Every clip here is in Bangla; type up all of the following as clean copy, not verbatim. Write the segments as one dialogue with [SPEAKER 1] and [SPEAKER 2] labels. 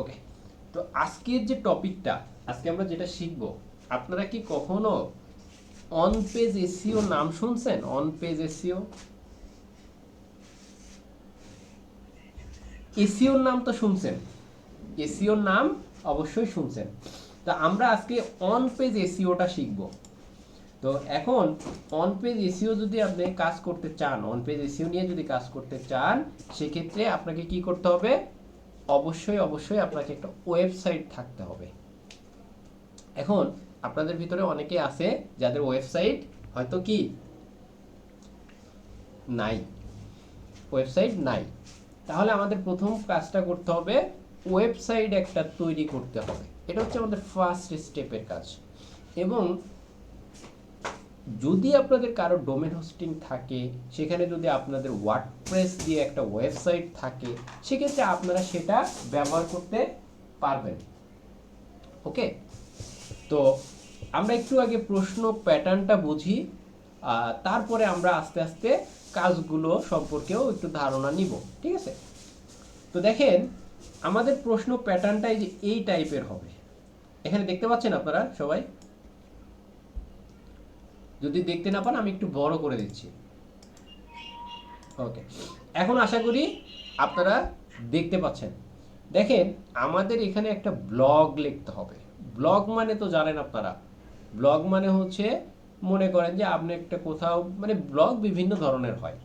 [SPEAKER 1] ওকে, তো আজকের যে টপিকটা, আজকে আমরা যেটা শিখব, আপনারা কি কখনো অন পেজ এসইও নাম শুনছেন? অন পেজ এসইও, এসইওর নাম তো শুনছেন, এসইওর নাম অবশ্যই শুনছেন। তা আমরা আজকে অন পেজ এসইওটা শিখব। তো এখন অন পেজ এসইও যদি আপনি কাজ করতে চান, অন পেজ এসইও নিয়ে যদি কাজ করতে চান, সেক্ষেত্রে আপনাকে কি করতে হবে? অবশ্যই অবশ্যই আপনাকে একটা ওয়েবসাইট থাকতে হবে। এখন আপনাদের ভিতরে অনেকে আছে যাদের ওয়েবসাইট হয়তো কি নাই, ওয়েবসাইট নাই। তাহলে আমাদের প্রথম কাজটা করতে হবে, ওয়েবসাইট একটা তৈরি করতে হবে। এটা হচ্ছে আমাদের ফার্স্ট স্টেপের কাজ। এবং যদি আপনাদের কারো ডোমেন হোস্টিং থাকে, সেখানে যদি আপনাদের ওয়ার্ডপ্রেস দিয়ে একটা ওয়েবসাইট থাকে, সেক্ষেত্রে আপনারা সেটা ব্যবহার করতে পারবেন। ওকে, তো আমরা একটু আগে প্রশ্ন প্যাটার্নটা বুঝি, তারপরে আমরা আস্তে আস্তে কাজগুলো সম্পর্কেও একটু ধারণা নিব। ঠিক আছে, তো দেখেন আমাদের প্রশ্ন প্যাটার্নটা এই টাইপের হবে। এখানে দেখতে পাচ্ছেন আপনারা সবাই? যদি দেখতে না পান আমি একটু বড় করে দিচ্ছি। ওকে, এখন আশা করি আপনারা দেখতে পাচ্ছেন। দেখেন আমাদের এখানে একটা ব্লগ লিখতে হবে। ব্লগ মানে তো জানেন আপনারা, ব্লগ মানে হচ্ছে, মনে করেন যে আপনি একটা কোথাও, মানে ব্লগ বিভিন্ন ধরনের হয়।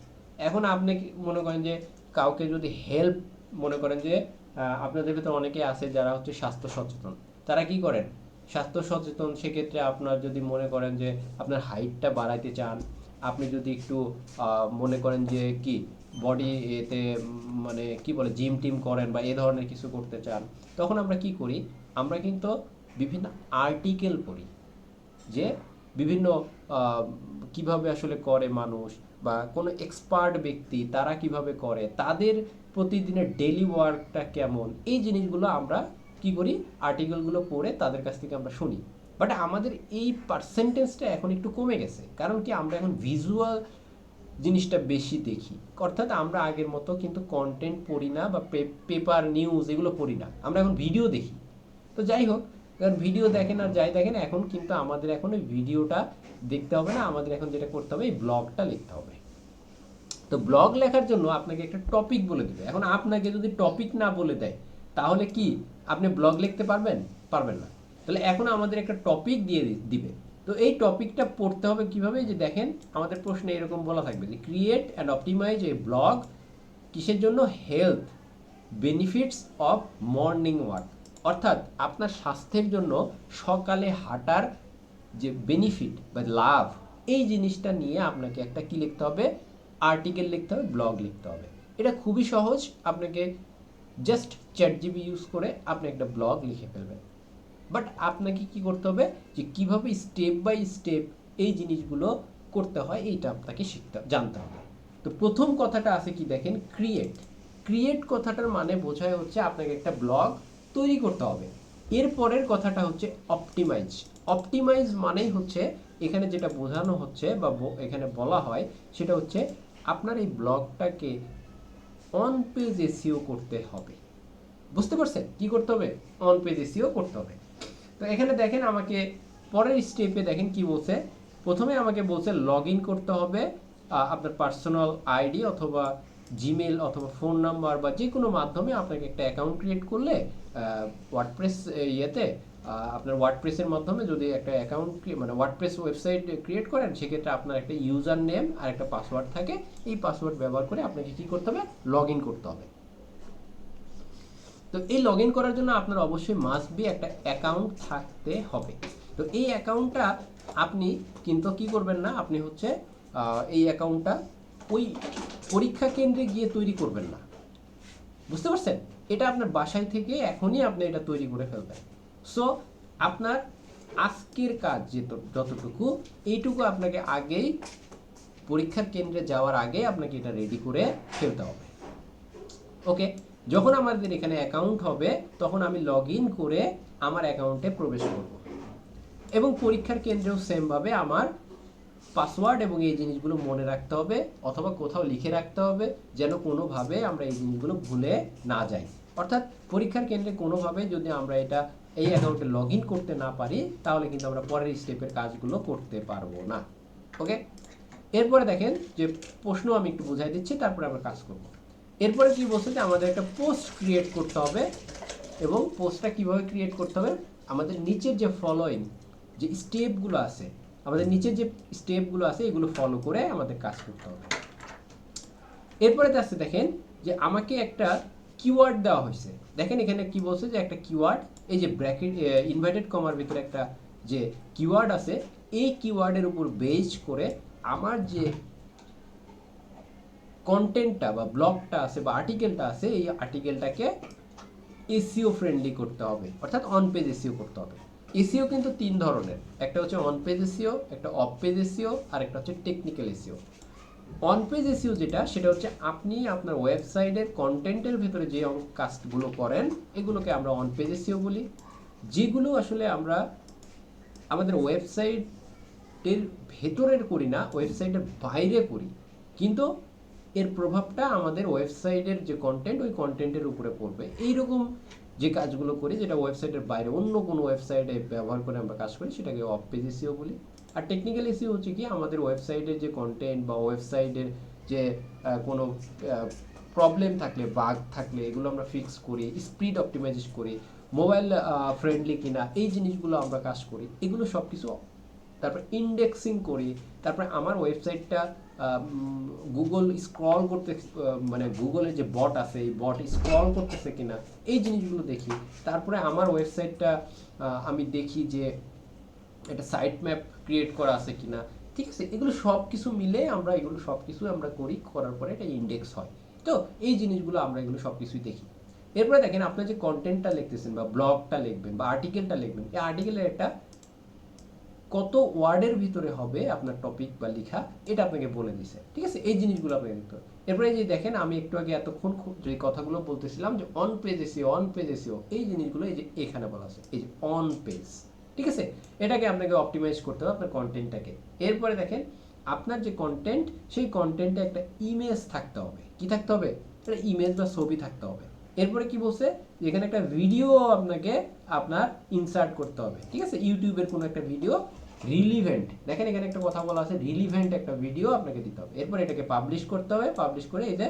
[SPEAKER 1] এখন আপনি মনে করেন যে কাউকে যদি হেল্প, মনে করেন যে আপনাদের ভিতরে অনেকে আছে যারা হচ্ছে স্বাস্থ্য সচেতন। তারা কি করেন? স্বাস্থ্য সচেতন, সেক্ষেত্রে আপনার যদি মনে করেন যে আপনার হাইটটা বাড়াইতে চান, আপনি যদি একটু মনে করেন যে কি বডি এতে মানে কি বলে জিম টিম করেন বা এ ধরনের কিছু করতে চান, তখন আমরা কি করি? আমরা কিন্তু বিভিন্ন আর্টিকেল পড়ি যে বিভিন্ন আহ, কিভাবে আসলে করে মানুষ, বা কোনো এক্সপার্ট ব্যক্তি তারা কিভাবে করে, তাদের প্রতিদিনের ডেইলি ওয়ার্কটা কেমন, এই জিনিসগুলো আমরা কি করি? আর্টিকেলগুলো পড়ে তাদের কাছ থেকে আমরা শুনি। বাট আমাদের এই পার্সেন্টেজটা এখন একটু কমে গেছে, কারণ কি আমরা এখন ভিজুয়াল জিনিসটা বেশি দেখি। অর্থাৎ আমরা আগের মতো কিন্তু কন্টেন্ট পড়ি না, বা পেপার নিউজ এগুলো পড়ি না, আমরা এখন ভিডিও দেখি। তো যাই হোক, কারণ ভিডিও দেখেন আর যাই দেখেন, এখন কিন্তু আমাদের এখন ওই ভিডিওটা দেখতে হবে না, আমাদের এখন যেটা করতে হবে এই ব্লগটা লিখতে হবে। তো ব্লগ লেখার জন্য আপনাকে একটা টপিক বলে দেবে। এখন আপনাকে যদি টপিক না বলে দেয়, তাহলে কি আপনি ব্লগ লিখতে পারবেন? পারবেন না। তাহলে এখন আমাদের একটা টপিক দিয়ে দিবে। তো এই টপিকটা পড়তে হবে কিভাবে? যে দেখেন আমাদের প্রশ্নে এরকম বলা থাকবে যে create and optimise a blog, কিসের জন্য? Health benefits of morning walk. অর্থাৎ আপনার স্বাস্থ্যের জন্য সকালে হাঁটার যে বেনিফিট বা লাভ, এই জিনিসটা নিয়ে আপনাকে একটা কি লিখতে হবে? আর্টিকেল লিখতে হবে, ব্লগ লিখতে হবে। এটা খুবই সহজ, আপনাকে জাস্ট চ্যাট জিবি ইউজ করে আপনি একটা ব্লগ লিখে ফেলবেন। বাট আপনাকে কি করতে হবে? যে কিভাবে স্টেপ বাই স্টেপ এই জিনিসগুলো করতে হয়, এইটা আপনাকে জানতে হবে। তো প্রথম কথাটা আছে কি দেখেন, ক্রিয়েট। ক্রিয়েট কথাটার মানে বোঝায় হচ্ছে আপনাকে একটা ব্লগ তৈরি করতে হবে। এরপরের কথাটা হচ্ছে অপটিমাইজ। অপটিমাইজ মানেই হচ্ছে, এখানে যেটা বোঝানো হচ্ছে বা এখানে বলা হয়, সেটা হচ্ছে আপনার এই ব্লগটাকে অন পেজ এসইও করতে হবে। বুঝতে পারছেন কি করতে হবে? অন পেজ এসইও করতে হবে। তো এখানে দেখেন আমাকে পরের স্টেপে দেখেন কি বলছে। প্রথমে আমাকে বলছে লগ ইন করতে হবে আপনার পার্সোনাল আইডি অথবা জিমেল অথবা ফোন নাম্বার বা যে কোনো মাধ্যমে আপনাকে একটা অ্যাকাউন্ট ক্রিয়েট করলে ওয়ার্ডপ্রেস ইয়েতে আপনার ওয়ার্ডপ্রেসের মাধ্যমে যদি একটা অ্যাকাউন্ট মানে ওয়ার্ডপ্রেস ওয়েবসাইট ক্রিয়েট করেন, সেক্ষেত্রে আপনার একটা ইউজার নেম আর একটা পাসওয়ার্ড থাকে। এই পাসওয়ার্ড ব্যবহার করে আপনাকে কি করতে হবে? লগ ইন করতে হবে। তো এই লগ ইন করার জন্য আপনার অবশ্যই মাস্ট বি একটা অ্যাকাউন্ট থাকতে হবে। তো এই অ্যাকাউন্টটা আপনি কিন্তু কি করবেন না, আপনি হচ্ছে এই অ্যাকাউন্টটা ওই পরীক্ষা কেন্দ্রে গিয়ে তৈরি করবেন না। বুঝতে পারছেন? এটা আপনার বাসায় থেকে এখনই আপনি এটা তৈরি করে ফেলবেন। সো আপনার আজকের কাজ যতটুকু, এইটুকু আপনাকে আগেই পরীক্ষার কেন্দ্রে যাওয়ার আগে আপনাকে এটা রেডি করে ফেলতে হবে। ওকে, যখন আমাদের এখানে অ্যাকাউন্ট হবে, তখন আমি লগ ইন করে আমার অ্যাকাউন্টে প্রবেশ করব, এবং পরীক্ষার কেন্দ্রেও সেমভাবে আমার পাসওয়ার্ড এবং এই জিনিসগুলো মনে রাখতে হবে, অথবা কোথাও লিখে রাখতে হবে, যেন কোনোভাবে আমরা এই জিনিসগুলো ভুলে না যাই। অর্থাৎ পরীক্ষার কেন্দ্রে কোনোভাবে যদি আমরা এই অ্যাকাউন্টে লগ ইন করতে না পারি তাহলে কিন্তু আমরা পরের স্টেপের কাজগুলো করতে পারবো না। ওকে, এরপরে দেখেন যে প্রশ্ন আমি একটু বুঝাই দিচ্ছি, তারপরে আমরা কাজ করব। এরপরে কি বলছে যে আমাদের একটা পোস্ট ক্রিয়েট করতে হবে, এবং পোস্টটা কিভাবে ক্রিয়েট করতে হবে, আমাদের নিচের যে ফলোইং যে স্টেপগুলো আছে, আমাদের নিচের যে স্টেপগুলো আছে এগুলো ফলো করে আমাদের কাজ করতে হবে। এরপরে আসছে দেখেন যে আমাকে একটা কিওয়ার্ড দেওয়া হয়েছে। দেখেন এখানে কি বলছে যে একটা কিওয়ার্ড, এই যে ব্র্যাকেট ইনভার্টেড কমার ভিতরে একটা যে কিওয়ার্ড আছে, এই কিওয়ার্ডের উপর বেস করে আমার যে কন্টেন্টটা বা ব্লগটা আছে বা আর্টিকেলটা আছে, এই আর্টিকেলটাকে এসইও ফ্রেন্ডলি করতে হবে, অর্থাৎ অন পেজ এসইও করতে হবে। এসইও কিন্তু 3 ধরনের, একটা হচ্ছে অন পেজ এসইও, একটা অফ পেজ এসইও, আর একটা হচ্ছে technical SEO. On page SEO যেটা, সেটা হচ্ছে আপনি আপনার ওয়েবসাইটের কন্টেন্টের ভিতরে যে কাজগুলো করেন এগুলোকে আমরা অন পেজ এসইও বলি। যেগুলো আসলে আমরা আমাদের ওয়েবসাইটের ভেতরের করি না, ওয়েবসাইটের বাইরে করি, কিন্তু এর প্রভাবটা আমাদের ওয়েবসাইটের যে কন্টেন্ট ওই কন্টেন্টের উপরে পড়বে, এইরকম যে কাজগুলো করি যেটা ওয়েবসাইটের বাইরে অন্য কোনো ওয়েবসাইটে ব্যবহার করে আমরা কাজ করি, সেটাকে অফ পেজ এসইও বলি। আর টেকনিক্যাল এসইও হচ্ছে কি, আমাদের ওয়েবসাইটের যে কন্টেন্ট বা ওয়েবসাইটের যে কোনো প্রবলেম থাকলে, বাগ থাকলে এগুলো আমরা ফিক্স করি, স্পিড অপটিমাইজেশন করি, মোবাইল ফ্রেন্ডলি কিনা এই জিনিসগুলো আমরা কাজ করি, এগুলো সব কিছু। তারপর ইন্ডেক্সিং করি, তারপরে আমার ওয়েবসাইটটা গুগল স্ক্রল করতে, মানে গুগলের যে বট আছে এই বট স্ক্রল করতেছে কিনা এই জিনিসগুলো দেখি। তারপরে আমার ওয়েবসাইটটা আমি দেখি যে একটা সাইট ম্যাপ ক্রিয়েট করা আছে কিনা, ঠিক আছে, এগুলো সব কিছু মিলে আমরা এগুলো সব কিছু আমরা করি, করার পরে এটা ইন্ডেক্স হয়। তো এই জিনিসগুলো আমরা এগুলো সব কিছুই দেখি। এরপরে দেখেন আপনার যে কন্টেন্টটা লিখতেছেন বা ব্লগটা লিখবেন বা আর্টিকেলটা লিখবেন, এই আর্টিকেলের একটা কত ওয়ার্ডের ভিতরে হবে আপনার টপিক বা লেখা, এটা আপনাকে বলে দিছে, ঠিক আছে, এই জিনিসগুলো আপনাকে দেখতে হবে। এরপরে যে দেখেন আমি একটু আগে এতক্ষণ যে কথাগুলো বলতেছিলাম যে on page SEO, on page SEO, এই জিনিসগুলো এই যে এখানে বলা আছে, এই যে অন পেজ, ঠিক আছে, এটাকে আপনাকে অপটিমাইজ করতে হবে আপনার কন্টেন্টটাকে। এরপরে দেখেন আপনার যে কন্টেন্ট, সেই কন্টেন্টে একটা ইমেজ থাকতে হবে। কি থাকতে হবে? একটা ইমেজ বা ছবি থাকতে হবে। এরপরে কি বলছে, এখানে একটা ভিডিও আপনাকে আপনার ইনসার্ট করতে হবে, ঠিক আছে, ইউটিউবের কোনো একটা ভিডিও রিলিভেন্ট, দেখেন এখানে একটা কথা বলা আছে, রিলিভেন্ট একটা ভিডিও আপনাকে দিতে হবে। এরপর এটাকে পাবলিশ করতে হবে, পাবলিশ করে এই যে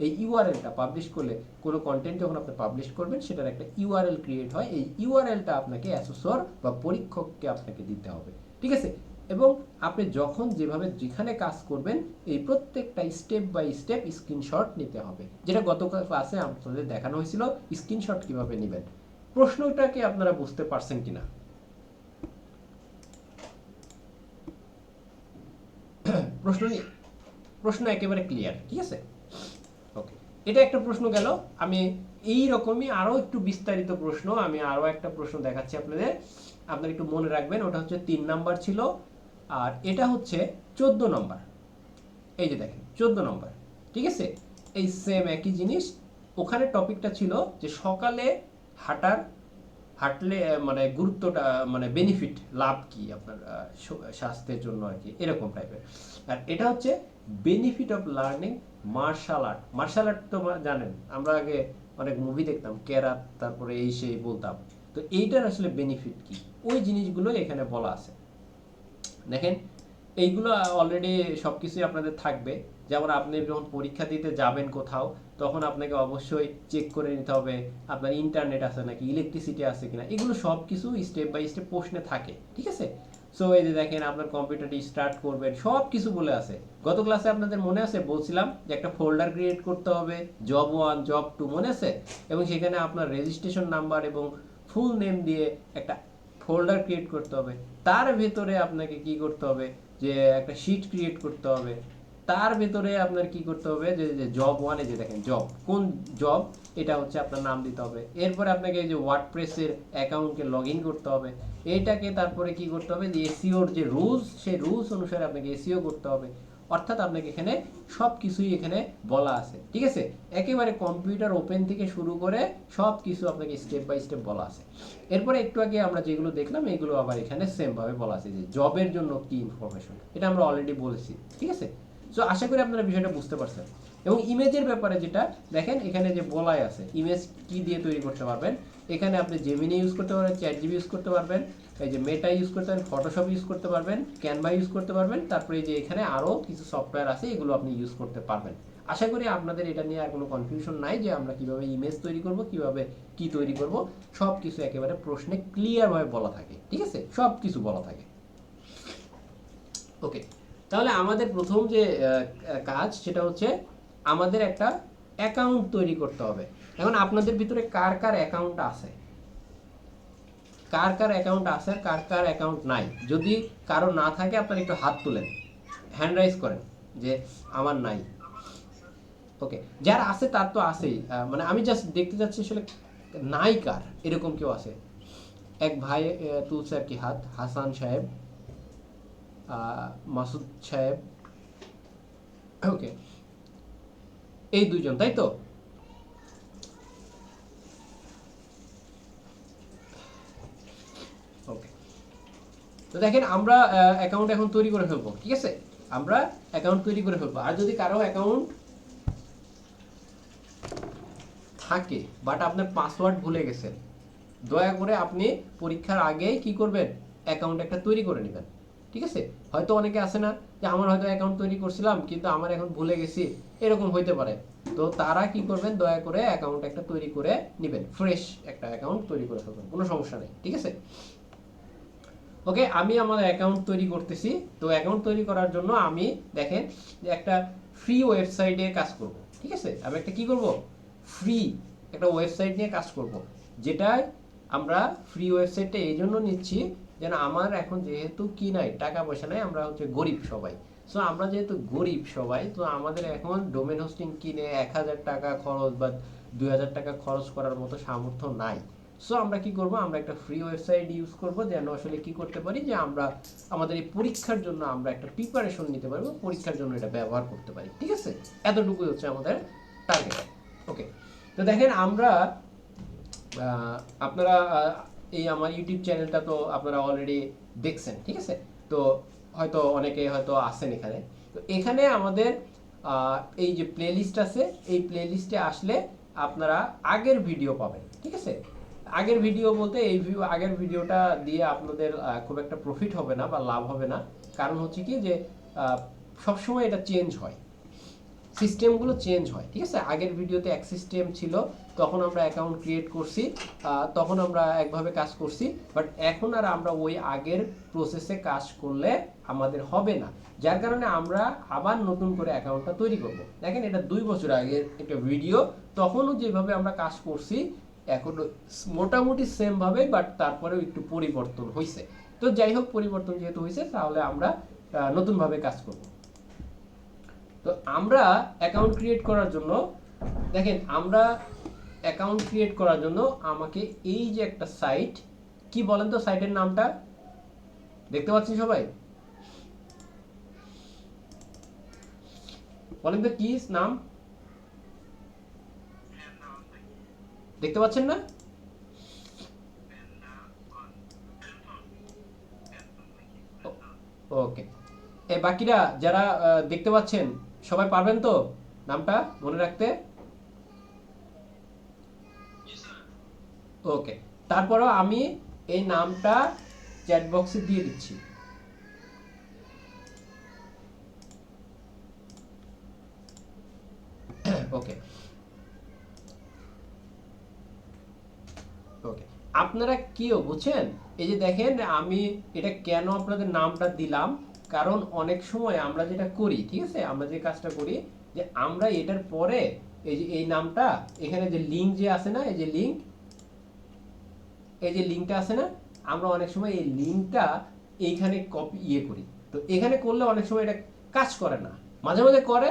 [SPEAKER 1] এই ইউআরএলটা পাবলিশ করলে, কোনো কন্টেন্ট যখন আপনি পাবলিশ করবেন সেটার একটা ইউআরএল ক্রিয়েট হয়, এই ইউআরএলটা আপনাকে অ্যাসেসর বা পরীক্ষককে আপনাকে দিতে হবে, ঠিক আছে। এবং আপনি যখন যেভাবে যেখানে কাজ করবেন এই প্রত্যেকটা স্টেপ বাই স্টেপ স্ক্রিনশট নিতে হবে, যেটা গত ক্লাসে আপনাদের দেখানো হয়েছিল স্ক্রিনশট কিভাবে নেবেন। প্রশ্নটাকে আপনারা বুঝতে পারছেন কিনা? প্রশ্ন একেবারে ক্লিয়ার, ঠিক আছে, ওকে। এটা একটা প্রশ্ন গেল। আমি এই রকমই আরো একটু বিস্তারিত প্রশ্ন, আমি আরো একটা প্রশ্ন দেখাচ্ছি আপনাদের, আপনারা একটু মনে রাখবেন। ওটা হচ্ছে 3 নাম্বার ছিল, আর এটা হচ্ছে 14 নাম্বার। এই যে দেখেন 14 নাম্বার, ঠিক আছে, এই সেম একই জিনিস। ওখানে টপিকটা ছিল যে সকালে হাঁটলে মানে গুরুত্বটা, মানে বেনিফিট, লাভ কি আপনার স্বাস্থ্যের জন্য আর কি, এরকম টাইপের। আর এটা হচ্ছে benefit of learning martial art. Martial art তো জানেন, আমরা আগে অনেক মুভি দেখতাম, কেরাত, তারপরে এই সেই বলতাম। তো এইটার আসলে বেনিফিট কি, ওই জিনিসগুলো এখানে বলা আছে। দেখেন এইগুলো অলরেডি সব কিছুই আপনাদের থাকবে। যেমন আপনি যখন পরীক্ষা দিতে যাবেন কোথাও, তখন আপনাকে অবশ্যই চেক করে নিতে হবে আপনার ইন্টারনেট আছে নাকি, ইলেকট্রিসিটি আছে কিনা, এগুলো সব কিছু স্টেপ বাই স্টেপ প্রশ্নে থাকে, ঠিক আছে। সো এই যে দেখেন আপনার কম্পিউটারটি স্টার্ট করবেন, সব কিছু বলে আছে। গত ক্লাসে আপনাদের মনে আছে বলছিলাম যে একটা ফোল্ডার ক্রিয়েট করতে হবে, জব 1 জব 2, মনে আছে? এবং সেখানে আপনার রেজিস্ট্রেশন নাম্বার এবং ফুল নেম দিয়ে একটা ফোল্ডার ক্রিয়েট করতে হবে। তার ভেতরে আপনাকে কি করতে হবে, যে একটা শিট ক্রিয়েট করতে হবে। তার ভেতরে আপনার কি করতে হবে, যে জব 1 এ যে দেখেন জব, কোন জব, এটা হচ্ছে আপনার নাম দিতে হবে। এরপরে আপনাকে এই যে ওয়ার্ডপ্রেসের অ্যাকাউন্টকে লগ ইন করতে হবে। এইটাকে তারপরে কি করতে হবে, যে এসইওর যে রুলস, সেই রুলস অনুসারে আপনাকে এসইও করতে হবে। অর্থাৎ আপনাকে এখানে সব কিছুই এখানে বলা আছে, ঠিক আছে, একেবারে কম্পিউটার ওপেন থেকে শুরু করে সব কিছু আপনাকে স্টেপ বাই স্টেপ বলা আছে। এরপরে একটু আগে আমরা যেগুলো দেখলাম এগুলো আবার এখানে সেম ভাবে বলা আছে, যে জবের জন্য কি ইনফরমেশন, এটা আমরা অলরেডি বলেছি, ঠিক আছে। সো আশা করি আপনারা বিষয়টা বুঝতে পারছেন। এবং ইমেজের ব্যাপারে যেটা দেখেন এখানে যে বলাই আছে ইমেজ কি দিয়ে তৈরি করতে পারবেন, এখানে আপনি জেমিনি ইউজ করতে পারবেন, চ্যাটজিপি ইউজ করতে পারবেন, এই যে মেটা ইউজ করতে পারবেন, ফটোশপ ইউজ করতে পারবেন, ক্যানভা ইউজ করতে পারবেন, তারপরে এই যে এখানে আরও কিছু সফটওয়্যার আছে এগুলো আপনি ইউজ করতে পারবেন। আশা করি আপনাদের এটা নিয়ে আর কোনো কনফিউশন নাই যে আমরা কিভাবে ইমেজ তৈরি করব, কিভাবে কি তৈরি করব, সব কিছু একেবারে প্রশ্নে ক্লিয়ারভাবে বলা থাকে, ঠিক আছে, সব কিছু বলা থাকে। ওকে, তাহলে আমাদের প্রথম যে কাজ সেটা হচ্ছে আমাদের একটা অ্যাকাউন্ট তৈরি করতে হবে। এখন আপনাদের ভিতরে কার কার অ্যাকাউন্ট আছে, কার কার অ্যাকাউন্ট আছে, কার কার অ্যাকাউন্ট নাই, যদি কারো না থাকে আপনারা একটু হাত তুলেন, হ্যান্ড রাইজ করেন যে আমার নাই। ওকে, যার আছে তার তো আছেই, মানে আমি জাস্ট দেখতে যাচ্ছি আসলে নাই কার, এরকম কেউ আছে? এক ভাই তুলছে আর কি হাত, হাসান সাহেব, মাসুদ সাহেব, ওকে, এই দুইজন, তাই তো? ওকে, তো দেখেন আমরা অ্যাকাউন্ট এখন তৈরি করে ফেলবো, ঠিক আছে, আমরা অ্যাকাউন্ট তৈরি করে ফেলবো। আর যদি কারো অ্যাকাউন্ট থাকে বাট আপনার পাসওয়ার্ড ভুলে গেছেন, দয়া করে আপনি পরীক্ষার আগেই কি করবেন, অ্যাকাউন্ট একটা তৈরি করে নেবেন, ঠিক আছে। হয়তো অনেকে আছে না যে আমার হয়তো অ্যাকাউন্ট তৈরি করছিলাম কিন্তু আমার এখন ভুলে গেছি, এরকম হইতে পারে, তো তারা কি করবেন, দয়া করে অ্যাকাউন্ট একটা তৈরি করে নেবেন, ফ্রেশ একটা অ্যাকাউন্ট তৈরি করে ফেলবেন, কোনো সমস্যা নেই, ঠিক আছে। ওকে, আমি আমার অ্যাকাউন্ট তৈরি করতেছি। তো অ্যাকাউন্ট তৈরি করার জন্য আমি দেখেন যে একটা ফ্রি ওয়েবসাইটে কাজ করব, ঠিক আছে, আমি একটা কি করব, ফ্রি একটা ওয়েবসাইট নিয়ে কাজ করব, যেটায় আমরা ফ্রি ওয়েবসাইটটা এই জন্য নিচ্ছি যেন আমার এখন যেহেতু কি নাই, টাকা পয়সা নাই, আমরা হচ্ছে গরিব সবাই, সো আমরা যেহেতু গরিব সবাই, তো আমাদের এখন ডোমেন হোস্টিং কিনে 1,000 টাকা খরচ বা 2,000 টাকা খরচ করার মতো সামর্থ্য নাই। সো আমরা কি করব, আমরা একটা ফ্রি ওয়েবসাইট ইউজ করব যেন আসলে কি করতে পারি, যে আমরা আমাদের এই পরীক্ষার জন্য আমরা একটা প্রিপারেশন নিতে পারবো, পরীক্ষার জন্য এটা ব্যবহার করতে পারি, ঠিক আছে, এতটুকুই হচ্ছে আমাদের টার্গেট। ওকে, তো দেখেন আমরা আপনারা এই আমার ইউটিউব চ্যানেলটা তো আপনারা অলরেডি দেখছেন, ঠিক আছে, তো হয়তো অনেকে হয়তো আসেন এখানে, তো এখানে আমাদের এই যে প্লেলিস্ট আছে, এই প্লেলিস্টে আসলে আপনারা আগের ভিডিও পাবেন, ঠিক আছে। আগের ভিডিও বলতে এই আগের ভিডিওটা দিয়ে আপনাদের খুব একটা প্রফিট হবে না বা লাভ হবে না, কারণ হচ্ছে কি যে সবসময় এটা চেঞ্জ হয়, সিস্টেমগুলো চেঞ্জ হয়, ঠিক আছে। আগের ভিডিওতে এক সিস্টেম ছিল, তখন আমরা অ্যাকাউন্ট ক্রিয়েট করছি, তখন আমরা একভাবে কাজ করছি, বাট এখন আর আমরা ওই আগের প্রসেসে কাজ করলে আমাদের হবে না, যার কারণে আমরা আবার নতুন করে অ্যাকাউন্টটা তৈরি করব। দেখেন এটা 2 বছর আগের একটা ভিডিও, তখনও যেভাবে আমরা কাজ করছি এখন মোটামুটি সেম ভাবে, বাট তারপরেও একটু পরিবর্তন হয়েছে। তো যাই হোক, পরিবর্তন যেহেতু হয়েছে তাহলে আমরা নতুনভাবে কাজ করব। তো আমরা অ্যাকাউন্ট ক্রিয়েট করার জন্য দেখেন, আমরা অ্যাকাউন্ট ক্রিয়েট করার জন্য আমাকে এই যে একটা সাইট, কি বলেন তো সাইটের নামটা, দেখতে পাচ্ছেন সবাই, বলেন তো কি নাম, দেখতে পাচ্ছেন না? ওকে, এই বাকিরা যারা দেখতে পাচ্ছেন সবাই পারবেন তো নামটা মনে রাখতে? ওকে, তারপরও আমি এই নামটা চ্যাট বক্সে দিয়ে দিচ্ছি। ওকে, ওকে, আপনারা কিও বুঝছেন, এই যে দেখেন আমি এটা কেন আপনাদের নামটা দিলাম, কারণ অনেক সময় আমরা যেটা করি, ঠিক আছে, আমরা যে কাজটা করি যে আমরা এটার পরে এই যে এই নামটা, এখানে যে লিঙ্ক যে আছে না, এই যে লিঙ্ক, এই যে লিঙ্কটা আছে না, আমরা অনেক সময় এই লিঙ্কটা এইখানে কপি করি, তো এখানে করলে অনেক সময় এটা কাজ করে না, মাঝে মাঝে করে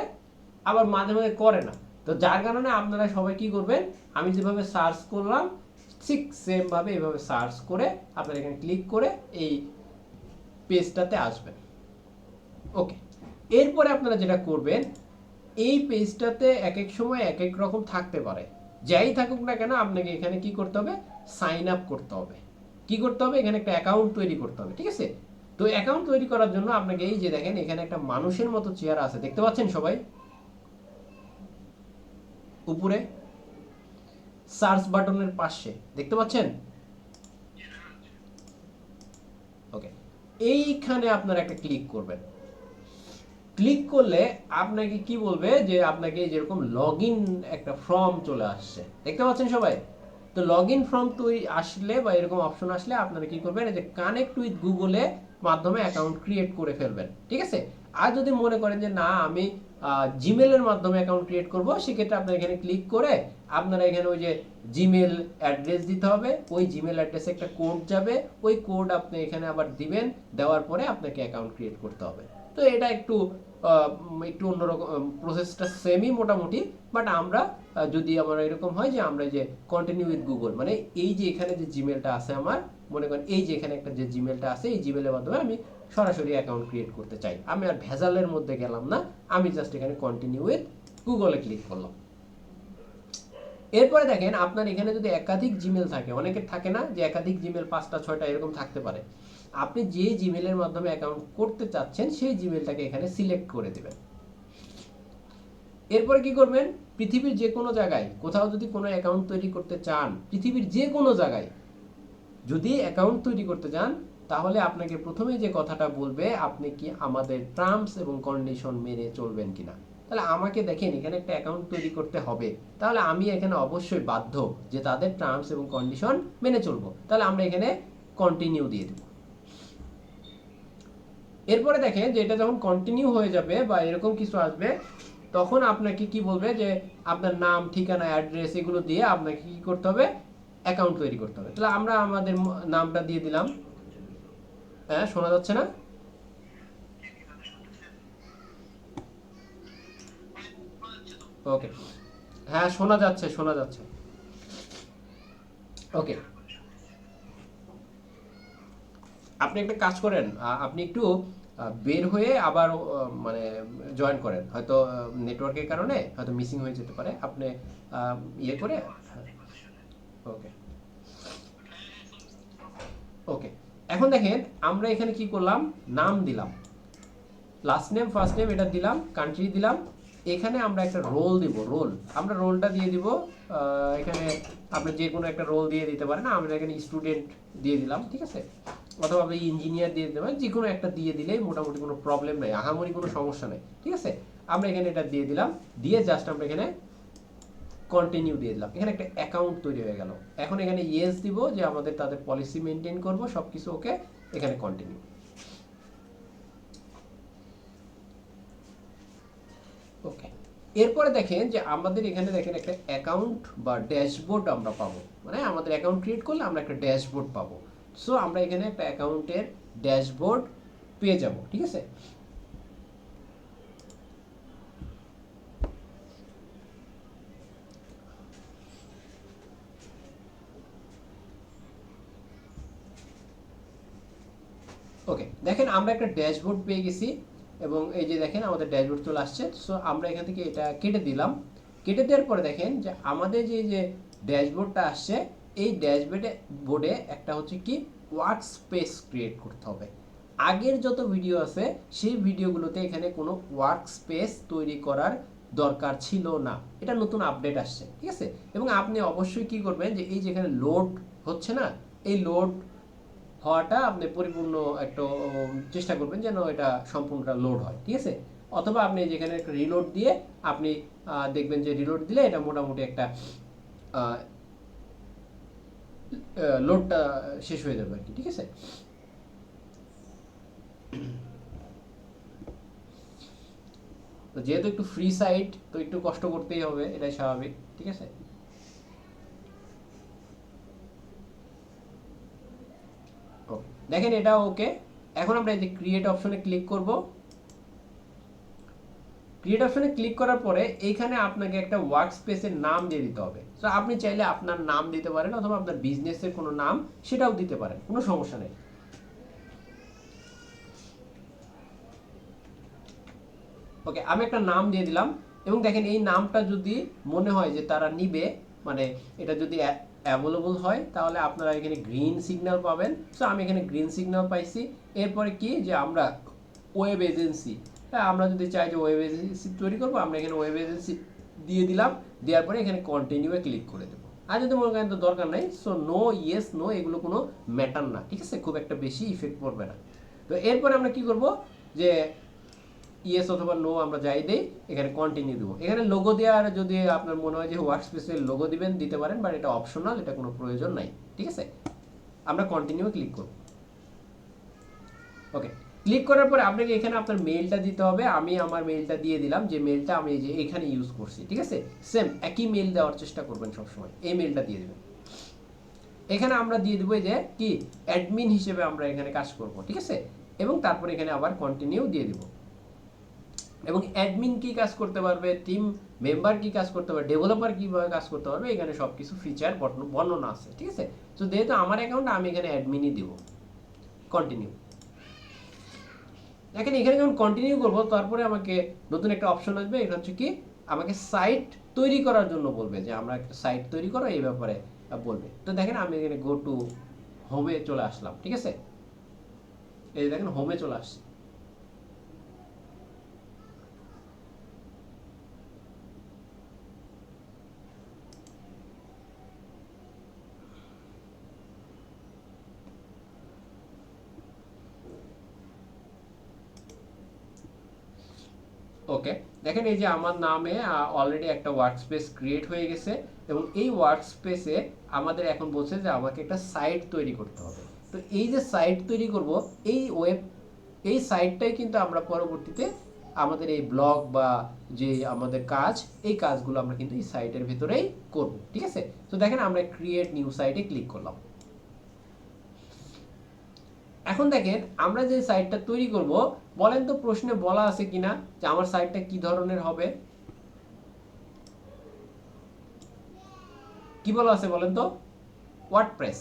[SPEAKER 1] আবার মাঝে মাঝে করে না, তো যার কারণে আপনারা সবাই কি করবেন, আমি যেভাবে সার্চ করলাম ঠিক সেম ভাবে এভাবে সার্চ করে আপনারা এখানে ক্লিক করে এই পেজটাতে আসবেন। ওকে, এরপরে আপনারা যেটা করবেন, এই পেজটাতে এক এক সময় এক এক রকম থাকতে পারে, যাই থাকুক না কেন আপনাকে এখানে কি করতে হবে, সাইন আপ করতে হবে, কি করতে হবে, এখানে একটা অ্যাকাউন্ট তৈরি করতে হবে, ঠিক আছে। তো অ্যাকাউন্ট তৈরি করার জন্য আপনাকে এই যে দেখেন এখানে একটা মানুষের মতো চেয়ার আছে, দেখতে পাচ্ছেন সবাই, উপরে সার্চ বাটনের পাশে দেখতে পাচ্ছেন? ওকে, এইখানে আপনারা একটা ক্লিক করবেন। ক্লিক করলে আপনাকে কি বলবে যে আপনাকে যেরকম লগ ইন একটা ফর্ম চলে আসছে, দেখতে পাচ্ছেন সবাই? তো লগ ইন ফর্ম তৈরি আসলে বা এরকম অপশন আসলে আপনারা কি করবেন, এই যে কানেক্ট উইথ গুগলে মাধ্যমে অ্যাকাউন্ট ক্রিয়েট করে ফেলবেন, ঠিক আছে? আর যদি মনে করেন যে না আমি জিমেলের মাধ্যমে অ্যাকাউন্ট ক্রিয়েট করব, সেক্ষেত্রে আপনারা এখানে ক্লিক করে আপনারা এখানে ওই যে জিমেল অ্যাড্রেস দিতে হবে, ওই জিমেল অ্যাড্রেসে একটা কোড যাবে, ওই কোড আপনি এখানে আবার দিবেন, দেওয়ার পরে আপনাকে অ্যাকাউন্ট ক্রিয়েট করতে হবে। তো এটা একটু অন্যরকম, প্রসেসটা সেমই মোটামুটি, বাট আমরা যদি আমার এরকম হয় যে আমরা যে কন্টিনিউ উইথ গুগল, মানে এই যে এখানে যে জিমেলটা আছে আমার, মনে করেন এই যে এখানে একটা যে জিমেলটা আছে, এই জিমেলের মাধ্যমে আমি সরাসরি অ্যাকাউন্ট ক্রিয়েট করতে চাই, আমি আর ভেজালের মধ্যে গেলাম না, আমি জাস্ট এখানে কন্টিনিউ উইথ গুগলে ক্লিক করলাম। এরপরে দেখেন আপনার এখানে যদি একাধিক জিমেল থাকে, অনেকের থাকে না যে একাধিক জিমেল 5টা 6টা এরকম থাকতে পারে, আপনি যে জিমেলের মাধ্যমে অ্যাকাউন্ট করতে চাচ্ছেন সেই জিমেলটাকে এখানে সিলেক্ট করে দেবেন। এরপরে কি করবেন, পৃথিবীর যে কোনো জায়গায় কোথাও যদি কোনো অ্যাকাউন্ট তৈরি করতে চান, পৃথিবীর যে কোনো জায়গায় যদি অ্যাকাউন্ট তৈরি করতে চান, তাহলে আপনাকে প্রথমে যে কথাটা বলবে আপনি কি আমাদের টার্মস এবং কন্ডিশন মেনে চলবেন কিনা। তাহলে আমাকে দেখেন এখানে একটা অ্যাকাউন্ট তৈরি করতে হবে, তাহলে আমি এখানে অবশ্যই বাধ্য যে তাদের টার্মস এবং কন্ডিশন মেনে চলবো, তাহলে আমরা এখানে কন্টিনিউ দিয়ে দেব। এরপরে দেখেন যে এটা যখন কন্টিনিউ হয়ে যাবে বা এরকম কিছু আসবে, তখন আপনাকে কি বলবে যে আপনার নাম, ঠিকানা, অ্যাড্রেস এগুলো দিয়ে আপনাকে কি করতে হবে, অ্যাকাউন্ট তৈরি করতে হবে। তাহলে আমরা আমাদের নামটা দিয়ে দিলাম। হ্যাঁ, শোনা যাচ্ছে না? ওকে, হ্যাঁ শোনা যাচ্ছে, শোনা যাচ্ছে। ওকে, আপনি একটা কাজ করেন, আপনি একটু বের হয়ে আবার মানে জয়েন করেন, হয়তো নেটওয়ার্কের কারণে হয়তো মিসিং হয়ে যেতে পারে, আপনি ইয়ে করে। ওকে, ওকে, এখন দেখেন আমরা এখানে কি করলাম, নাম দিলাম, লাস্ট নেম ফার্স্ট নেম এটা দিলাম, কান্ট্রি দিলাম, এখানে আমরা একটা রোল দিব, রোল, আমরা রোলটা দিয়ে দিব এখানে আপনি যে কোনো একটা রোল দিয়ে দিতে পারেন, আমরা এখানে স্টুডেন্ট দিয়ে দিলাম, ঠিক আছে? অথবা আপনি ইঞ্জিনিয়ার দিয়ে দিতে পারেন, যে কোনো একটা দিয়ে দিলেই মোটামুটি কোনো প্রবলেম নেই, আহামরি কোনো সমস্যা নেই, ঠিক আছে? আমরা এখানে এটা দিয়ে দিলাম, দিয়ে জাস্ট আমরা এখানে কন্টিনিউ দিয়ে দিলাম, এখানে একটা অ্যাকাউন্ট তৈরি হয়ে গেল। এখন এখানে ইয়েস দিব যে আমাদের তাদের পলিসি মেনটেন করব, সব কিছু ওকে, এখানে কন্টিনিউ। ওকে, এরপরে দেখেন যে আমাদের এখানে দেখেন একটা অ্যাকাউন্ট বা ড্যাশবোর্ড আমরা পাবো, মানে আমাদের অ্যাকাউন্ট ক্রিয়েট করলে আমরা একটা ড্যাশবোর্ড পাবো। সো আমরা এখানে একটা অ্যাকাউন্টের ড্যাশবোর্ড পেয়ে যাব, ঠিক আছে? ওকে, দেখেন আমরা একটা ড্যাশবোর্ড পেয়ে গেছি, এবং এই যে দেখেন আমাদের ড্যাশবোর্ড চলে আসছে। সো আমরা এখান থেকে এটা কেটে দিলাম। কেটে দেওয়ার পরে দেখেন যে আমাদের যে ড্যাশবোর্ডটা আসছে, এই বোর্ডে একটা হচ্ছে কি ওয়ার্ক স্পেস ক্রিয়েট করতে হবে। আগের যত ভিডিও আছে সেই ভিডিওগুলোতে এখানে কোনো ওয়ার্ক স্পেস তৈরি করার দরকার ছিল না, এটা নতুন আপডেট আসছে, ঠিক আছে? এবং আপনি অবশ্যই কি করবেন যে এই যেখানে লোড হচ্ছে না, এই লোড হওয়াটা আপনি পরিপূর্ণ একটু চেষ্টা করবেন যেন এটা সম্পূর্ণটা লোড হয়, ঠিক আছে? অথবা আপনি যেখানে একটা রিলোড দিয়ে আপনি দেখবেন যে রিলোড দিলে এটা মোটামুটি একটা লোডটা শেষ হয়ে যাবে আর কি, ঠিক আছে? তো যেহেতু একটু ফ্রি সাইট, তো একটু কষ্ট করতেই হবে, এটাই স্বাভাবিক, ঠিক আছে? ওকে, দেখেন এটা ওকে। এখন আমরা এই যে ক্রিয়েট অপশনে ক্লিক করব। ক্রিয়েট অপশনে ক্লিক করার পরে এইখানে আপনাকে একটা ওয়ার্ক স্পেসের নাম দিয়ে দিতে হবে। তো আপনি চাইলে আপনার নাম দিতে পারেন অথবা আপনার বিজনেসের কোনো নাম সেটাও দিতে পারেন, কোনো সমস্যা নেই। ওকে, আমি একটা নাম দিয়ে দিলাম, এবং দেখেন এই নামটা যদি মনে হয় যে তারা নিবে, মানে এটা যদি অ্যাভেলেবল হয়, তাহলে আপনারা এখানে গ্রিন সিগন্যাল পাবেন। সো আমি এখানে গ্রিন সিগন্যাল পাইছি। এরপরে কি যে আমরা ওয়েব এজেন্সি, আমরা যদি চাই যে ওয়েব এজেন্সি তৈরি করবো, আমরা এখানে ওয়েব এজেন্সি দিয়ে দিলাম। দেওয়ার পরে এখানে কন্টিনিউয়ে ক্লিক করে দেবো। আর যদি মনে করেন তো দরকার নাই, সো নো, ইয়েস, নো এগুলো কোনো ম্যাটার না, ঠিক আছে, খুব একটা বেশি ইফেক্ট পড়বে না। তো এরপরে আমরা কি করব, যে ইয়েস অথবা নো আমরা যাই দেই, এখানে কন্টিনিউ দেবো। এখানে লোগো দেওয়ার যদি আপনার মনে হয় যে ওয়ার্কস্পেসের লোগো দিবেন দিতে পারেন, বাট এটা অপশনাল, এটা কোনো প্রয়োজন নাই, ঠিক আছে। আমরা কন্টিনিউ ক্লিক করব। ওকে, ক্লিক করার পরে আপনাকে এখানে আপনার মেইলটা দিতে হবে। আমি আমার মেইলটা দিয়ে দিলাম, যে মেইলটা আমি এই যে এখানে ইউজ করছি, ঠিক আছে। সেম একই মেইল দেওয়ার চেষ্টা করবেন সবসময়, এই মেইলটা দিয়ে দেবেন। এখানে আমরা দিয়ে দেবো যে কি অ্যাডমিন হিসেবে আমরা এখানে কাজ করব, ঠিক আছে। এবং তারপরে এখানে আবার কন্টিনিউ দিয়ে দিব। এবং অ্যাডমিন কি কাজ করতে পারবে, টিম মেম্বার কি কাজ করতে পারবে, ডেভেলপার কিভাবে কাজ করতে পারবে, এখানে সব কিছু ফিচার বর্ণনা আছে, ঠিক আছে। তো যেহেতু আমার অ্যাকাউন্ট, আমি এখানে অ্যাডমিনই দিব। কন্টিনিউ। দেখেন এখানে যখন কন্টিনিউ করবো, তারপরে আমাকে নতুন একটা অপশন আসবে, এটা হচ্ছে কি আমাকে সাইট তৈরি করার জন্য বলবে, যে আমরা একটা সাইট তৈরি করো এই ব্যাপারে বলবে। তো দেখেন আমি এখানে গো টু হোমে চলে আসলাম, ঠিক আছে। এই দেখেন হোমে চলে আসছি। ওকে, দেখেন এই যে আমার নামে অলরেডি একটা ওয়ার্কস্পেস ক্রিয়েট হয়ে গেছে, এবং এই ওয়ার্কস্পেসে আমাদের এখন বলছে যে আমাকে একটা সাইট তৈরি করতে হবে। তো এই যে সাইট তৈরি করব, এই সাইটটাই কিন্তু আমরা পরবর্তীতে আমাদের এই ব্লগ বা যে আমাদের কাজ, এই কাজগুলো আমরা কিন্তু এই সাইটের ভেতরেই করব, ঠিক আছে। তো দেখেন আমরা ক্রিয়েট নিউ সাইটে ক্লিক করলাম। এখন দেখেন আমরা যে সাইটটা তৈরি করব, বলেন তো প্রশ্নে বলা আছে কিনা যে আমার সাইটটা কি ধরনের হবে, কি বলা আছে বলেন তো, ওয়ার্ডপ্রেস।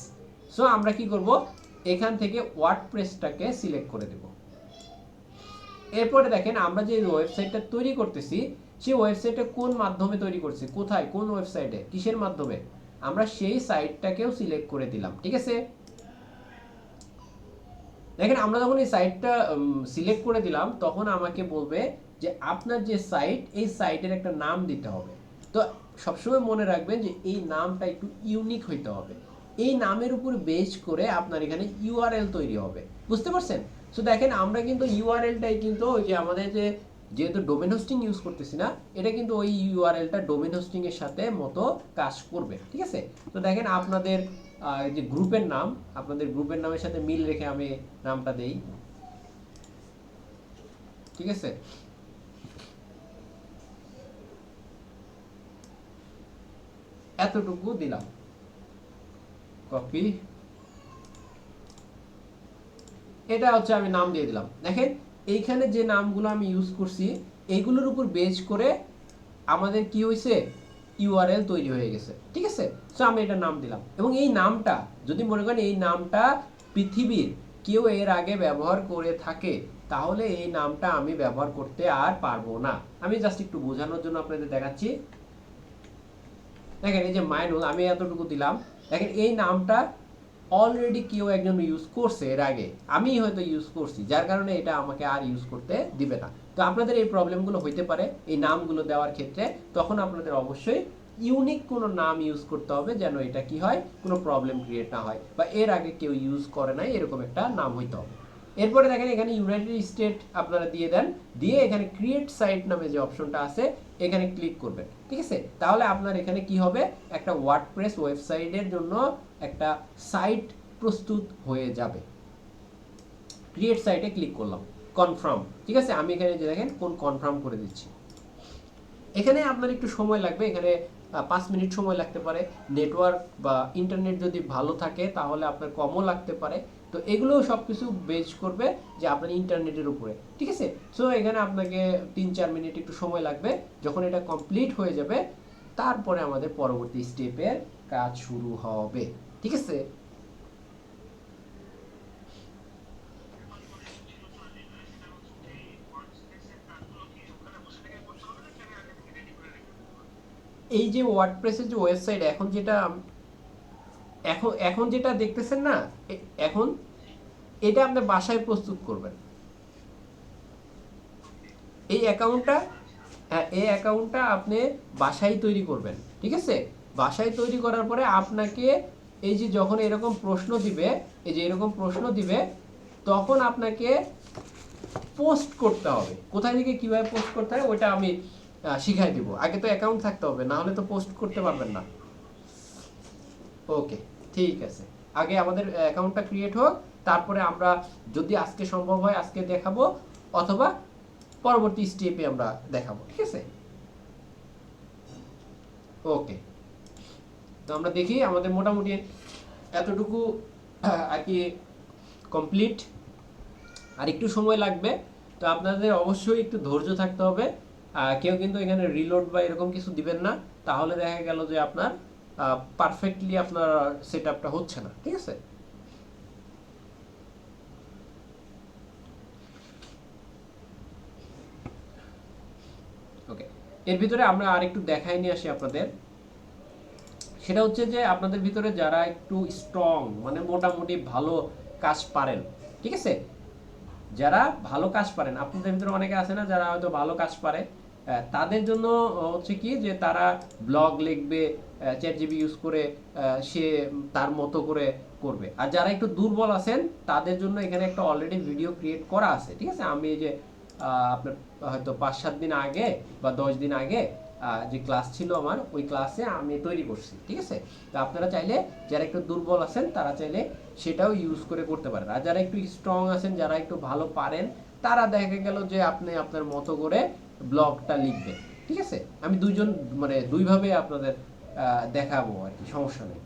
[SPEAKER 1] সো আমরা কি করব, এখান থেকে ওয়ার্ডপ্রেসটাকে সিলেক্ট করে দেব। এরপরে দেখেন আমরা যে ওয়েবসাইটটা তৈরি করতেছি, সেই ওয়েবসাইটটা কোন মাধ্যমে তৈরি করছি, কোথায়, কোন ওয়েবসাইটে, কিসের মাধ্যমে, আমরা সেই সাইটটাকেও সিলেক্ট করে দিলাম, ঠিক আছে। দেখেন আমরা যখন এই সাইটটা সিলেক্ট করে দিলাম, তখন আমাকে বলবে যে আপনার যে সাইট, এই সাইটের একটা নাম দিতে হবে। তো সবসময় মনে রাখবেন যে এই নামটা একটু ইউনিক হইতে হবে। এই নামের উপর বেস করে আপনার এখানে ইউআরএল তৈরি হবে, বুঝতে পারছেন। সো দেখেন আমরা কিন্তু ইউআরএলটাই কিন্তু ওই যে আমাদের যে, যেহেতু ডোমেন হোস্টিং ইউজ করতেছি না, এটা কিন্তু ওই ইউআরএলটা ডোমেন হোস্টিং এর সাথে মতো কাজ করবে, ঠিক আছে। তো দেখেন আপনাদের যে গ্রুপের নাম, আপনাদের গ্রুপের নামের সাথে মিল রেখে আমি নামটা দেই, ঠিক আছে। এতটুকু দিলাম, কপি, এটা হচ্ছে আমি নাম দিয়ে দিলাম। দেখেন এইখানে যে নামগুলো আমি ইউজ করছি, এইগুলোর উপর বেস করে আমাদের কি হয়েছে, ইউআরএল তৈরি হয়ে গেছে, ঠিক আছে। সো আমি এটা নাম দিলাম, এবং এই নামটা যদি মনে করেন এই নামটা পৃথিবীর কেউ এর আগে ব্যবহার করে থাকে, তাহলে এই নামটা আমি ব্যবহার করতে আর পারবো না। আমি জাস্ট একটু বোঝানোর জন্য আপনাদের দেখাচ্ছি। দেখেন এই যে মাইনুল, আমি এতটুকু দিলাম। দেখেন এই নামটা অলরেডি কেউ একজন ইউজ করছে এর আগে, আমি হয়তো ইউজ করছি, যার কারণে এটা আমাকে আর ইউজ করতে দিবে না। তো আপনাদের এই প্রবলেমগুলো হইতে পারে এই নামগুলো দেওয়ার ক্ষেত্রে, তখন আপনাদের অবশ্যই ইউনিক কোনো নাম ইউজ করতে হবে, যেন এটা কি হয়, কোনো প্রবলেম ক্রিয়েট না হয়, বা এর আগে কেউ ইউজ করে নাই এরকম একটা নাম হইতে হবে। এরপরে দেখেন এখানে ইউনাইটেড স্টেট আপনারা দিয়ে দেন, দিয়ে এখানে ক্রিয়েট সাইট নামে যে অপশনটা আছে, এখানে ক্লিক করবেন, ঠিক আছে। তাহলে আপনার এখানে কি হবে, একটা ওয়ার্ডপ্রেস ওয়েবসাইটের জন্য একটা সাইট প্রস্তুত হয়ে যাবে। ক্রিয়েট সাইটে ক্লিক করলাম, কনফার্ম, ঠিক আছে। আমি এখানে যে দেখেন কোন কনফার্ম করে দিচ্ছি। এখানে আপনার একটু সময় লাগবে, এখানে 5 মিনিট সময় লাগতে পারে। নেটওয়ার্ক বা ইন্টারনেট যদি ভালো থাকে তাহলে আপনার কমও লাগতে পারে। তো এগুলো সব কিছু বেস করবে যে আপনার ইন্টারনেটের উপরে, ঠিক আছে। সো এখানে আপনাকে 3-4 মিনিট একটু সময় লাগবে। যখন এটা কমপ্লিট হয়ে যাবে, তারপরে আমাদের পরবর্তী স্টেপের কাজ শুরু হবে, ঠিক আছে। এই যে ওয়ার্ডপ্রেসের যে ওয়েবসাইট এখন যেটা দেখতেছেন না, এখন এটা আপনি বাসায় প্রস্তুত করবেন। এই অ্যাকাউন্টটা, হ্যাঁ, এই অ্যাকাউন্টটা আপনি বাসায় তৈরি করবেন, ঠিক আছে? বাসায় তৈরি করার পরে আপনাকে এই যে যখন এরকম প্রশ্ন দিবে, এই যে এরকম প্রশ্ন দিবে, তখন আপনাকে পোস্ট করতে হবে। কোথায় থেকে কিভাবে পোস্ট করতে হয় ওইটা আমি শিখাই দিব। আগে তো অ্যাকাউন্ট থাকতে হবে, না হলে তো পোস্ট করতে পারবেন না। ওকে, ঠিক আছে। আগে আমাদের অ্যাকাউন্টটা ক্রিয়েট হোক, তারপরে আমরা যদি আজকে সম্ভব হয় আজকে দেখাবো, অথবা পরবর্তী স্টেপে আমরা দেখাবো, ঠিক আছে? ওকে, তো আমরা দেখি আমাদের মোটামুটি এতটুকু আর কি কমপ্লিট। আর একটু সময় লাগবে, তো আপনাদের অবশ্যই একটু ধৈর্য থাকতে হবে। কেউ কিন্তু এখানে রিলোড বা এরকম কিছু দিবেন না, তাহলে দেখা গেল যে আপনার পারফেক্টলি আপনার সেট আপটা হচ্ছে না, ঠিক আছে? ওকে, এর ভিতরে আমরা আরেকটু দেখাই নিয়ে আসি আপনাদের। সেটা হচ্ছে যে আপনাদের ভিতরে যারা একটু স্ট্রং, মানে মোটামুটি ভালো কাজ পারেন, ঠিক আছে? যারা ভালো কাজ পারেন, আপনাদের ভিতরে অনেকে আছে না যারা হয়তো ভালো কাজ পারে, তাদের জন্য হচ্ছে কি যে তারা ব্লগ লিখবে, চ্যাট জিপি ইউজ করে, সে তার মতো করে করবে। আর যারা একটু দুর্বল আছেন তাদের জন্য এখানে একটা অলরেডি ভিডিও ক্রিয়েট করা আছে, ঠিক আছে? আমি এই যে আপনার হয়তো 5-7 দিন আগে বা 10 দিন আগে যে ক্লাস ছিল আমার, ওই ক্লাসে আমি তৈরি করছি, ঠিক আছে? তো আপনারা চাইলে যারা একটু দুর্বল আছেন তারা চাইলে সেটাও ইউজ করে করতে পারেন। আর যারা একটু স্ট্রং আছেন, যারা একটু ভালো পারেন, তারা দেখা গেল যে আপনি আপনার মতো করে ব্লগটা লিখবেন, ঠিক আছে? আমি দুইজন, মানে দুইভাবে আপনাদের দেখাবো আর কি, সমস্যা নেই।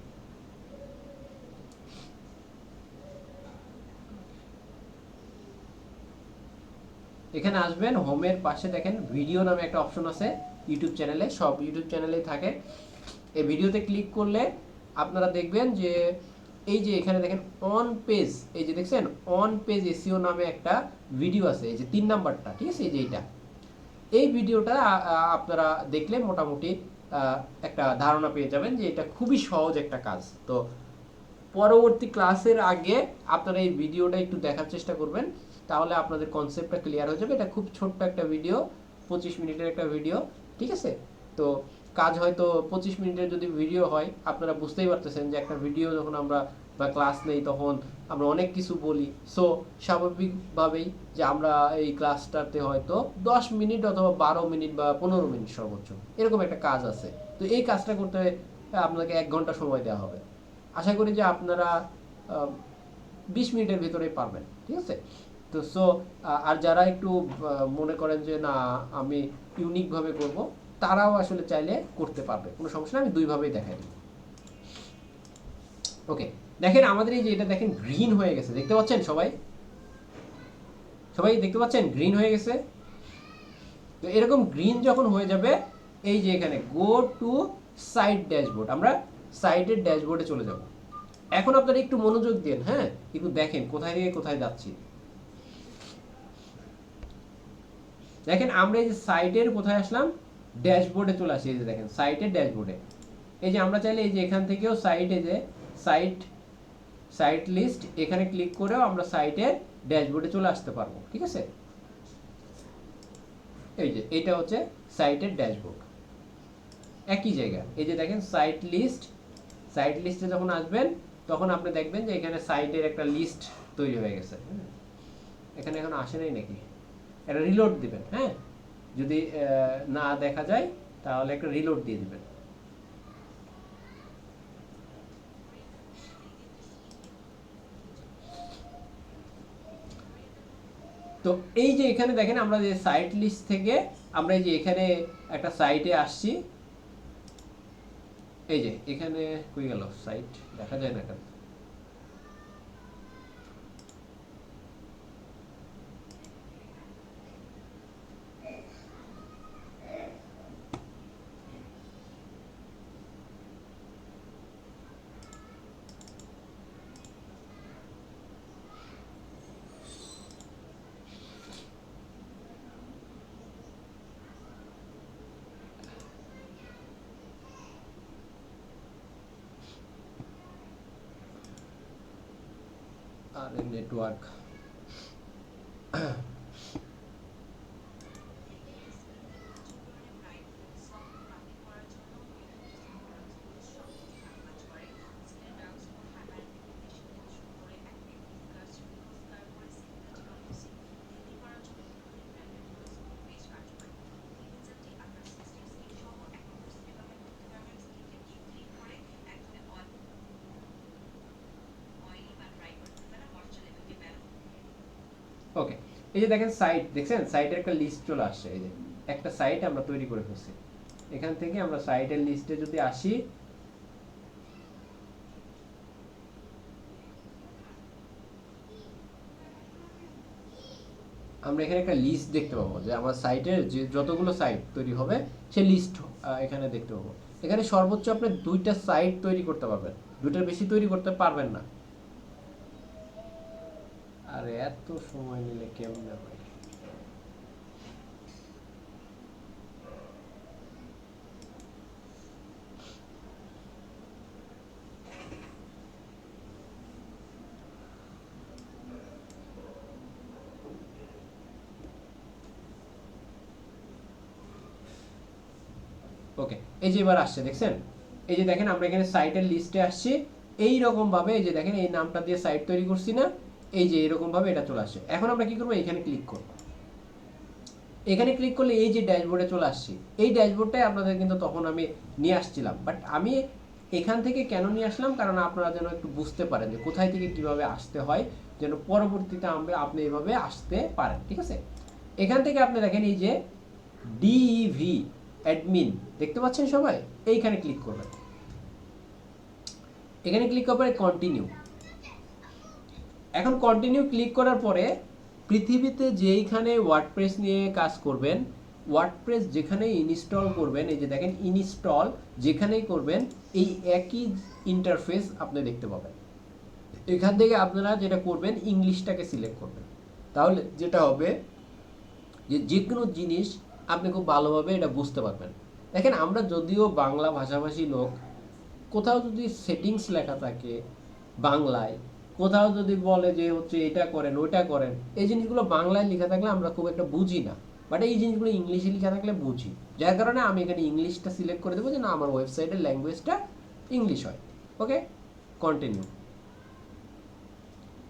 [SPEAKER 1] এখানে আসবেন, হোমের পাশে দেখেন ভিডিও নামে একটা অপশন আছে। ইউটিউব চ্যানেলে, সব ইউটিউব চ্যানেলেই থাকে। এই ভিডিওতে ক্লিক করলে আপনারা দেখবেন যে এই যে এখানে দেখেন অন পেজ, এই যে দেখছেন অন পেজ এসইও নামে একটা ভিডিও আছে, এই যে 3 নাম্বারটা, ঠিক আছে? এই যে এইটা, এই ভিডিওটা আপনারা দেখলে মোটামুটি একটা ধারণা পেয়ে যাবেন যে এটা খুবই সহজ একটা কাজ। তো পরবর্তী ক্লাসের আগে আপনারা এই ভিডিওটা একটু দেখার চেষ্টা করবেন, তাহলে আপনাদের কনসেপ্টটা ক্লিয়ার হয়ে যাবে। এটা খুব ছোট্ট একটা ভিডিও, 25 মিনিটের একটা ভিডিও, ঠিক আছে? তো কাজ হয়তো 25 মিনিটের যদি ভিডিও হয়, আপনারা বুঝতেই পারতেছেন যে একটা ভিডিও যখন আমরা বা ক্লাস নেই তখন আমরা অনেক কিছু বলি। সো স্বাভাবিকভাবেই যে আমরা এই ক্লাসটাতে হয়তো 10 মিনিট অথবা 12 মিনিট বা 15 মিনিট সর্বোচ্চ, এরকম একটা কাজ আছে। তো এই কাজটা করতে আপনাকে 1 ঘন্টা সময় দেওয়া হবে। আশা করি যে আপনারা 20 মিনিটের ভিতরেই পারবেন, ঠিক আছে? তো সো আর যারা একটু মনে করেন যে না আমি ইউনিকভাবে করব, তারাও আসলে চাইলে করতে পারবে, কোনো সমস্যা নেই। আমি দুইভাবেই দেখাই দিই। ওকে, দেখেন আমাদের এই যে এটা দেখেন গ্রিন হয়ে গেছে, দেখতে পাচ্ছেন সবাই? সবাই দেখতে পাচ্ছেন গ্রিন হয়ে গেছে? তো এরকম গ্রিন যখন হয়ে যাবে, এই যে এখানে গো টু সাইট ড্যাশবোর্ড, আমরা সাইটের ড্যাশবোর্ডে চলে যাব। এখন আপনারা একটু মনোযোগ দেন, হ্যাঁ, একটু দেখেন কোথায় থেকে কোথায় যাচ্ছি। দেখেন আমরা এই যে সাইটের কোথায় আসলাম, ড্যাশবোর্ডে চলে আসি। এই যে দেখেন সাইটের ড্যাশবোর্ডে, এই যে আমরা চাইলে এই যে এখান থেকেও সাইটে যে সাইট সাইট লিস্ট, এখানে ক্লিক করেও আমরা সাইটের ড্যাশবোর্ডে চলে আসতে পারবো, ঠিক আছে? এই যে এটা হচ্ছে সাইটের ড্যাশবোর্ড, একই জায়গা। এই যে দেখেন সাইট লিস্ট, সাইট লিস্টে যখন আসবেন তখন আপনি দেখবেন যে এখানে সাইটের একটা লিস্ট তৈরি হয়ে গেছে। এখানে এখন আসে নাই নাকি? এটা রিলোড দিবেন, হ্যাঁ, যদি না দেখা যায় তাহলে একটা রিলোড দিয়ে দিবেন। তো এই যে এখানে দেখেন আমরা যে সাইট লিস্ট থেকে আমরা এই যে এখানে একটা সাইটে আসছি। এই যে এখানে কই গেল সাইট, দেখা যায় না কেন? আরে নেটওয়ার্ক, এই যে দেখেন সাইট, দেখছেন সাইটের একটা লিস্ট চলে আসছে। এই যে একটা সাইট আমরা তৈরি করে ফেলছি। এখান থেকে আমরা সাইটের লিস্টে যদি আসি, আমরা এখানে একটা লিস্ট দেখতে পাবো যে আমার সাইটের যে যতগুলো সাইট তৈরি হবে সে লিস্ট এখানে দেখতে পাবো। এখানে সর্বোচ্চ আপনি 2টা সাইট তৈরি করতে পারবেন, 2টার বেশি তৈরি করতে পারবেন না। আর এত সময় নিলে কেমনে হয়? ওকে, এই যে এবার আসছে দেখছেন, এই যে দেখেন আমরা এখানে সাইটের লিস্টে আসছি। এই রকম ভাবে এই যে দেখেন এই নামটা দিয়ে সাইট তৈরি করছি না, এই যে এরকম ভাবে এটা চলে আসছে। এখন আমরা কি করবো, এখানে ক্লিক করব। এখানে ক্লিক করলে এই যে ড্যাশবোর্ডে চলে আসছি, এই ড্যাশবোর্ডটাই আপনাদের কিন্তু তখন আমি নিয়ে আসছিলাম। বাট আমি এখান থেকে কেন নিয়ে আসলাম, কারণ আপনারা যেন একটু বুঝতে পারেন যে কোথায় থেকে কিভাবে আসতে হয়, যেন পরবর্তীতে আপনি এইভাবে আসতে পারেন। ঠিক আছে, এখান থেকে আপনি দেখেন এই যে ডিইভি অ্যাডমিন দেখতে পাচ্ছেন সবাই, এইখানে ক্লিক করবেন। এখানে ক্লিক করার পরে কন্টিনিউ। এখন কন্টিনিউ ক্লিক করার পরে পৃথিবীতে যেইখানে ওয়ার্ডপ্রেস নিয়ে কাজ করবেন, ওয়ার্ডপ্রেস যেখানেই ইনস্টল করবেন, এই যে দেখেন ইনস্টল যেখানেই করবেন এই একই ইন্টারফেস আপনি দেখতে পাবেন। এখান থেকে আপনারা যেটা করবেন ইংলিশটাকে সিলেক্ট করবেন, তাহলে যেটা হবে যে কোনো জিনিস আপনি খুব ভালোভাবে এটা বুঝতে পারবেন। দেখেন আমরা যদিও বাংলা ভাষাভাষী লোক, কোথাও যদি সেটিংস লেখা থাকে বাংলায়, কোথাও যদি বলে যে হচ্ছে এটা করেন ওইটা করেন, এই জিনিসগুলো বাংলায় লেখা থাকলে আমরা খুব একটা বুঝি না, বাট এই জিনিসগুলো ইংলিশে লেখা থাকলে বুঝি। যার কারণে আমি এখানে ইংলিশটা সিলেক্ট করে দেবো যে না আমার ওয়েবসাইটের ল্যাঙ্গুয়েজটা ইংলিশ হয়। ওকে, কন্টিনিউ।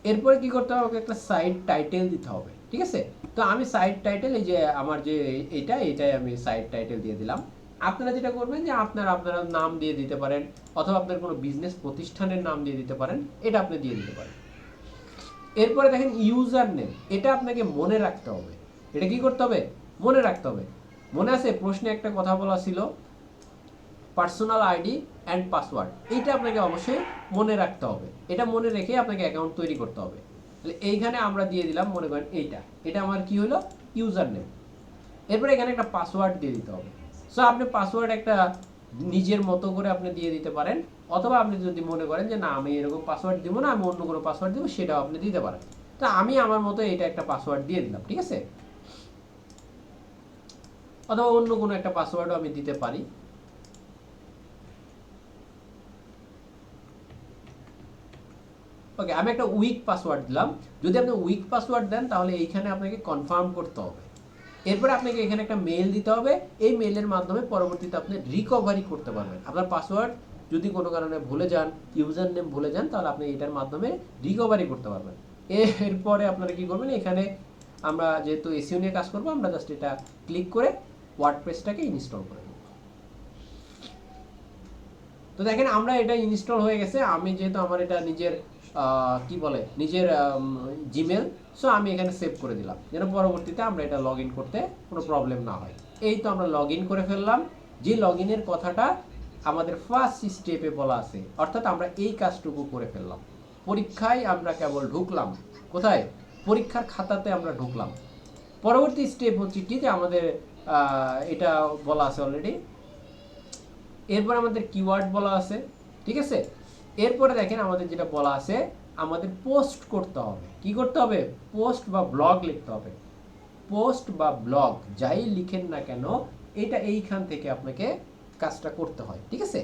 [SPEAKER 1] এরপরে কি করতে হবে, একটা সাইট টাইটেল দিতে হবে। ঠিক আছে, তো আমি সাইট টাইটেল এই যে আমার যে এইটাই আমি সাইট টাইটেল দিয়ে দিলাম। আপনারা যেটা করবেন যে আপনারা নাম দিয়ে দিতে পারেন, অথবা আপনার কোনো বিজনেস প্রতিষ্ঠানের নাম দিয়ে দিতে পারেন, এটা আপনি দিয়ে দিতে পারেন। এরপরে দেখেন ইউজার নেম, এটা আপনাকে মনে রাখতে হবে। এটা কি করতে হবে, মনে রাখতে হবে। মনে আছে প্রশ্নে একটা কথা বলা ছিল পার্সোনাল আইডি অ্যান্ড পাসওয়ার্ড, এইটা আপনাকে অবশ্যই মনে রাখতে হবে। এটা মনে রেখে আপনাকে অ্যাকাউন্ট তৈরি করতে হবে। তাহলে এইখানে আমরা দিয়ে দিলাম, মনে করেন এটা আমার কি হলো, ইউজার নেম। এরপরে এখানে একটা পাসওয়ার্ড দিয়ে দিতে হবে। সো আপনি পাসওয়ার্ড একটা নিজের মতো করে আপনি দিয়ে দিতে পারেন, অথবা আপনি যদি মনে করেন যে না আমি এরকম পাসওয়ার্ড দিব না, আমি অন্য কোনো পাসওয়ার্ড দিব, সেটাও আপনি দিতে পারেন। তো আমি আমার মতো এটা একটা পাসওয়ার্ড দিয়ে দিলাম। ঠিক আছে, অথবা অন্য কোনো একটা পাসওয়ার্ডও আমি দিতে পারি। ওকে, আমি একটা উইক পাসওয়ার্ড দিলাম। যদি আপনি উইক পাসওয়ার্ড দেন তাহলে এইখানে আপনাকে কনফার্ম করতে হবে। এরপরে আপনাকে এখানে একটা মেল দিতে হবে। এই মেলের মাধ্যমে পরবর্তীতে আপনি রিকভারি করতে পারবেন। আপনার পাসওয়ার্ড যদি কোনো কারণে ভুলে যান, ইউজার নেম ভুলে যান, তাহলে আপনি এটার মাধ্যমে রিকভারি করতে পারবেন। এরপরে আপনারা কি করবেন, এখানে আমরা যেহেতু এসইও নিয়ে কাজ করবো, আমরা জাস্ট এটা ক্লিক করে ওয়ার্ডপ্রেসটাকে ইনস্টল করে দেব। তো দেখেন আমরা এটা ইনস্টল হয়ে গেছে। আমি যেহেতু আমার এটা নিজের কি বলে নিজের জিমেল, সো আমি এখানে সেভ করে দিলাম যেন পরবর্তীতে আমরা এটা লগ ইন করতে কোনো প্রবলেম না হয়। এই তো আমরা লগ ইন করে ফেললাম। যে লগ ইনের কথাটা আমাদের ফার্স্ট স্টেপে বলা আছে, অর্থাৎ আমরা এই কাজটুকু করে ফেললাম। পরীক্ষায় আমরা কেবল ঢুকলাম, কোথায়, পরীক্ষার খাতাতে আমরা ঢুকলাম। পরবর্তী স্টেপ হচ্ছে কি, যে আমাদের এটা বলা আছে অলরেডি। এরপর আমাদের কিওয়ার্ড বলা আছে। ঠিক আছে, এরপরে দেখেন আমাদের যেটা বলা আছে, আমাদের পোস্ট করতে হবে। কি করতে হবে, পোস্ট বা ব্লগ লিখতে হবে। পোস্ট বা ব্লগ যাই লিখেন না কেন, এটা এইখান থেকে আপনাকে কাজটা করতে হয়। ঠিক আছে,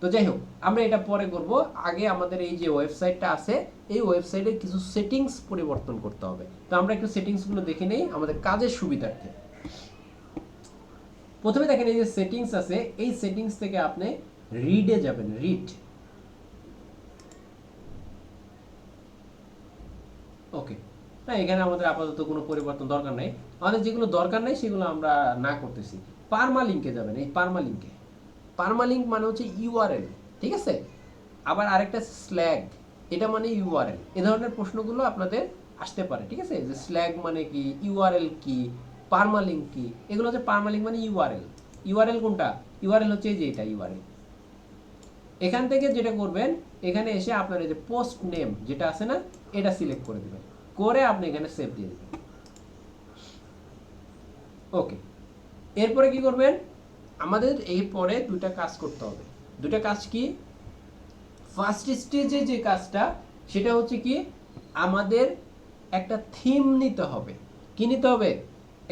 [SPEAKER 1] তো যাই হোক আমরা এটা পরে করব। আগে আমাদের এই যে ওয়েবসাইটটা আছে, এই ওয়েবসাইটে কিছু সেটিংস পরিবর্তন করতে হবে। তো আমরা একটু সেটিংসগুলো দেখে নেই আমাদের কাজের সুবিধার্থে। প্রথমে দেখেন এই যে সেটিংস আছে, এই সেটিংস থেকে আপনি রিডে যাবেন। রিড, ওকে। না, এখানে আমাদের আপাতত কোনো পরিবর্তন দরকার নেই। আমাদের যেগুলো দরকার নেই সেগুলো আমরা না করতেছি। পারমালিঙ্কে যাবেন, এই পারমালিঙ্কে। পারমালিঙ্ক মানে হচ্ছে ইউআরএল। ঠিক আছে, আবার আরেকটা স্ল্যাগ, এটা মানে ইউআরএল। এ ধরনের প্রশ্নগুলো আপনাদের আসতে পারে, ঠিক আছে? যে স্ল্যাগ মানে কি, ইউআরএল কি, পারমালিঙ্ক কি, এগুলো হচ্ছে পারমালিঙ্ক মানে ইউআরএল। ইউআরএল কোনটা? ইউআরএল হচ্ছে এই যে এটা ইউআরএল। এখান থেকে যেটা করবেন, এখানে এসে আপনার এই যে পোস্ট নেম যেটা আছে না, এটা সিলেক্ট করে দিবেন, করে আপনি এখানে সেভ দিয়ে দিবেন। ওকে, এরপরে কি করবেন? আমাদের এরপরে দুটা কাজ করতে হবে। দুটা কাজ কি? ফার্স্ট স্টেজে যে কাজটা, সেটা হচ্ছে কি, আমাদের একটা থিম নিতে হবে। কি নিতে হবে?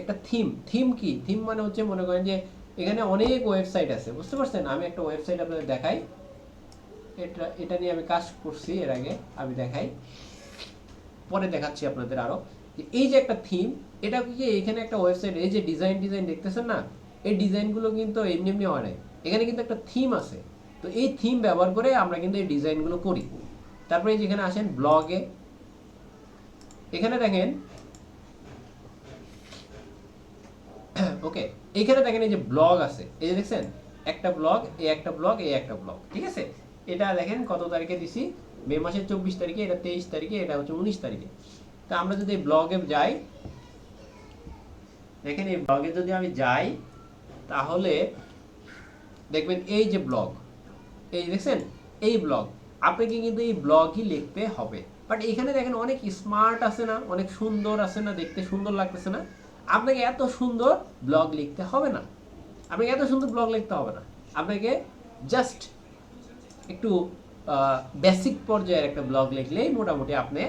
[SPEAKER 1] একটা থিম। থিম কি? থিম মানে হচ্ছে, মনে করেন যে এখানে অনেক ওয়েবসাইট আছে, বুঝতে পারছেন? আমি একটা ওয়েবসাইট আপনাদের দেখাই, এটা নিয়ে আমি কাজ করছি এর আগে, আমি দেখাই, পরে দেখাচ্ছি আপনাদের আরো। এই যে একটা থিম, এটা কি, এখানে একটা ওয়েবসাইট, এই যে ডিজাইন দেখতেছেন না, এই ডিজাইনগুলো কিন্তু এমনি এমনি হয় নাই, এখানে কিন্তু একটা থিম আছে। তো এই থিম ব্যবহার করে আমরা কিন্তু এই ডিজাইনগুলো করি। তারপরে যেখানে আসেন ব্লগে, এখানে দেখেন, ওকে, এইখানে দেখেন এই যে ব্লগ আছে, এই যে দেখছেন, একটা ব্লগ, এই একটা ব্লগ, এই একটা ব্লগ, ঠিক আছে? এটা দেখেন কত তারিখে দিছি, মে মাসের 24 তারিখে, এটা 23 তারিখে, এটা হচ্ছে 19 তারিখে। তো আমরা যদি ব্লগে যাই, দেখেন এই ব্লগে যদি আমি যাই, তাহলে দেখবেন এই যে ব্লগ, এই দেখছেন, এই ব্লগ, আপনাকে কিন্তু এই ব্লগই লিখতে হবে। বাট এখানে দেখেন অনেক স্মার্ট আছে না, অনেক সুন্দর আছে না, দেখতে সুন্দর লাগতেছে না? আপনাকে এত সুন্দর ব্লগ লিখতে হবে না, আপনাকে এত সুন্দর ব্লগ লিখতে হবে না, আপনাকে জাস্ট একটু বেসিক পর্যায়ের একটা ব্লগ লিখলেই মোটামুটি আপনি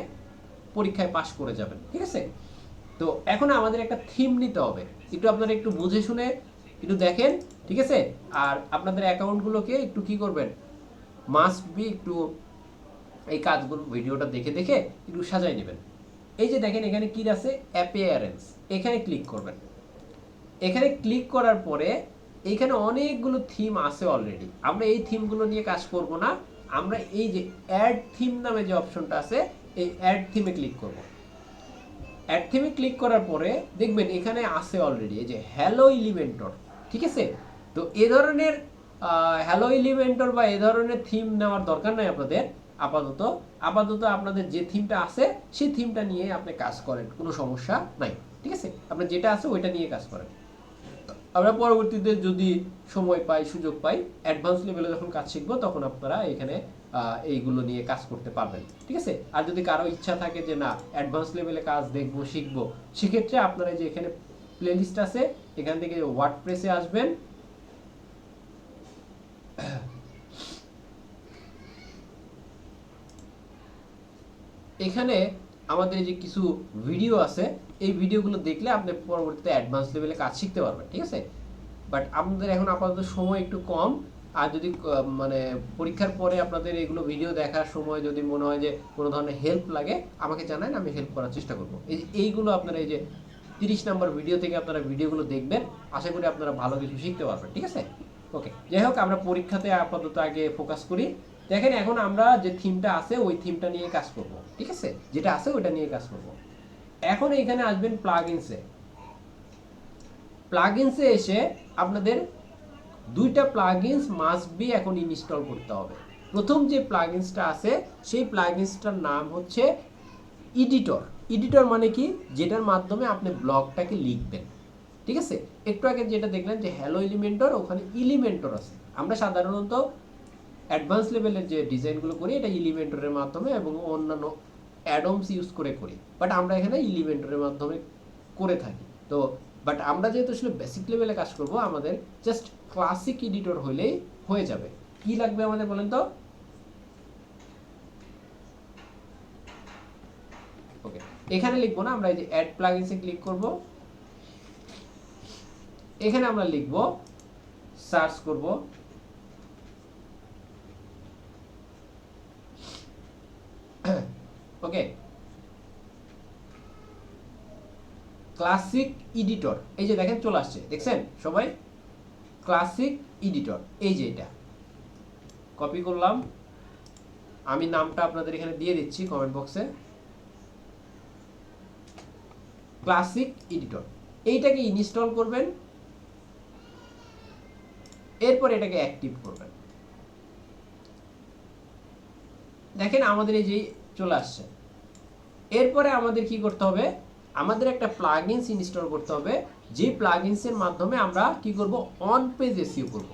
[SPEAKER 1] পরীক্ষায় পাশ করে যাবেন, ঠিক আছে? তো এখন আমাদের একটা থিম নিতে হবে, একটু আপনারা একটু বুঝে শুনে একটু দেখেন, ঠিক আছে? আর আপনাদের অ্যাকাউন্টগুলোকে একটু কি করবেন, মাস্ট বি একটু এই কাজগুলো ভিডিওটা দেখে দেখে একটু সাজাই নেবেন। এই যে দেখেন এখানে কি আছে, অ্যাপিয়ারেন্স, এখানে ক্লিক করবেন। এখানে ক্লিক করার পরে এইখানে অনেকগুলো থিম আছে অলরেডি, আমরা এই থিমগুলো নিয়ে কাজ করব না, আমরা এই যে অ্যাড থিম নামে যে অপশনটা আছে, এই অ্যাড থিমে ক্লিক করব। অ্যাড থিমে ক্লিক করার পরে দেখবেন এখানে আছে অলরেডি এই যে হ্যালো এলিমেন্টর, ঠিক আছে? তো এ ধরনের হ্যালো এলিমেন্টর বা এ ধরনের থিম নেওয়ার দরকার নাই আপনাদের। আপাতত আপাতত আপনাদের যে থিমটা আছে সেই থিমটা নিয়ে আপনি কাজ করেন, কোনো সমস্যা নাই, ঠিক আছে? আপনার যেটা আছে ওইটা নিয়ে কাজ করেন। আমরা পরবর্তীতে যদি সময় পাই, সুযোগ পাই, অ্যাডভান্স লেভেলে যখন কাজ শিখবো, তখন আপনারা এখানে এইগুলো নিয়ে কাজ করতে পারবেন, ঠিক আছে? আর যদি কারো ইচ্ছা থাকে যে না অ্যাডভান্স লেভেলে কাজ দেখবো, শিখবো, সেক্ষেত্রে আপনারা যে এখানে প্লেলিস্ট আছে, এখান থেকে ওয়ার্ডপ্রেসে আসবেন, এখানে আমাদের যে কিছু ভিডিও আছে, এই ভিডিওগুলো দেখলে আপনি পরবর্তীতে অ্যাডভান্স লেভেলে কাজ শিখতে পারবেন, ঠিক আছে? বাট আপনাদের এখন আপাতত সময় একটু কম। আর যদি মানে পরীক্ষার পরে আপনাদের এগুলো ভিডিও দেখার সময় যদি মনে হয় যে কোনো ধরনের হেল্প লাগে, আমাকে জানান, আমি হেল্প করার চেষ্টা করব। এইগুলো আপনারা এই যে 30 নম্বর ভিডিও থেকে আপনারা ভিডিওগুলো দেখবেন, আশা করি আপনারা ভালো কিছু শিখতে পারবেন, ঠিক আছে? ওকে, যাই হোক, আমরা পরীক্ষাতে আপাতত আগে ফোকাস করি। দেখেন এখন আমরা যে থিমটা আছে ওই থিমটা নিয়ে কাজ করব, ঠিক আছে? যেটা আছে ওইটা নিয়ে কাজ করব। এখন এইখানে আসবেন প্লাগইনসে। প্লাগইনসে এসে আপনাদের দুইটা প্লাগইনস মাস্ট বি এখন ইনস্টল করতে হবে। প্রথম যে প্লাগইনসটা আছে সেই প্লাগইনসটার নাম হচ্ছে এডিটর। এডিটর মানে কি? যেটার মাধ্যমে আপনি ব্লগটাকে লিখবেন, ঠিক আছে? একটু আগে যেটা দেখলেন যে হ্যালো এলিমেন্টর, ওখানে এলিমেন্টর আছে। আমরা সাধারণত অ্যাডভান্স লেভেলের যে ডিজাইনগুলো করি এটা এলিমেন্টরের মাধ্যমে এবং অন্যান্য অ্যাডমস ইউজ করে করি, বাট আমরা এখানে এলিমেন্টরের মাধ্যমে করে থাকি। তো বাট আমরা যেহেতু আসলে বেসিক লেভেলে কাজ করব, আমাদের জাস্ট ক্লাসিক এডিটর হলেই হয়ে যাবে। কি লাগবে আমাদের বলেন তো? ওকে, এখানে লিখবো না, আমরা এই যে অ্যাড প্লাগইনসে ক্লিক করব, এখানে আমরা লিখব, সার্চ করব ওকে, ক্লাসিক এডিটর। এই যে দেখেন চলে আসছে, দেখছেন সবাই? ক্লাসিক এডিটর, এই যে এটা কপি করলাম, আমি নামটা আপনাদের এখানে দিয়ে দিচ্ছি কমেন্ট বক্সে, ক্লাসিক এডিটর। এইটাকে ইনস্টল করবেন, এরপর এটাকে অ্যাক্টিভ করবেন। দেখেন আমাদের এই যে চলে আসছে, এরপরে আমাদের কি করতে হবে, আমাদের একটা প্লাগইনস ইনস্টল করতে হবে, যে প্লাগইনসের মাধ্যমে আমরা কি করব, অন পেজ এসইও করব।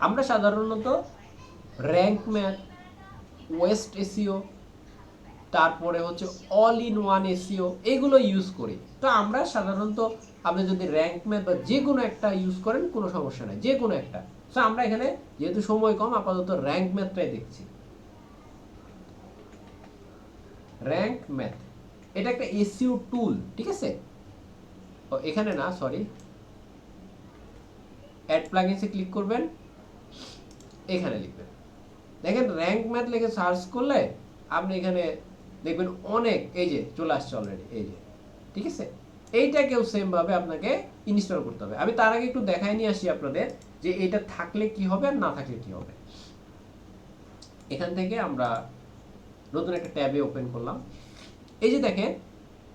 [SPEAKER 1] আমরা সাধারণত র্যাঙ্ক ম্যাথ, ওয়েস্ট এসইও, তারপরে হচ্ছে অল ইন ওয়ান এসইও, এগুলো ইউজ করি। তো আমরা সাধারণত আপনি যদি র্যাঙ্ক ম্যাথ বা যে কোনো একটা ইউজ করেন কোনো সমস্যা নাই, যে কোনো একটা। সো আমরা এখানে যেহেতু সময় কম আপাতত র্যাঙ্ক ম্যাথটাই দেখছি। র্যাঙ্ক ম্যাথ এটা একটা এসইও টুল, ঠিক আছে। ও এখানে না, সরি, অ্যাড প্লাগইনসে ক্লিক করবেন, এখানে লিখবেন, দেখেন র্যাঙ্ক ম্যাথ লিখে সার্চ করলে আপনি এখানে দেখবেন অনেক, এই যে চলে আসছে অলরেডি, এই যে, ঠিক আছে। এইটাকেও সেমভাবে আপনাকে ইনস্টল করতে হবে। আমি তার আগে একটু দেখাই নিয়ে আসি আপনাদের যে এটা থাকলে কি হবে আর না থাকলে কি হবে। এখান থেকে আমরা নতুন একটা ট্যাবে ওপেন করলাম। এই যে দেখেন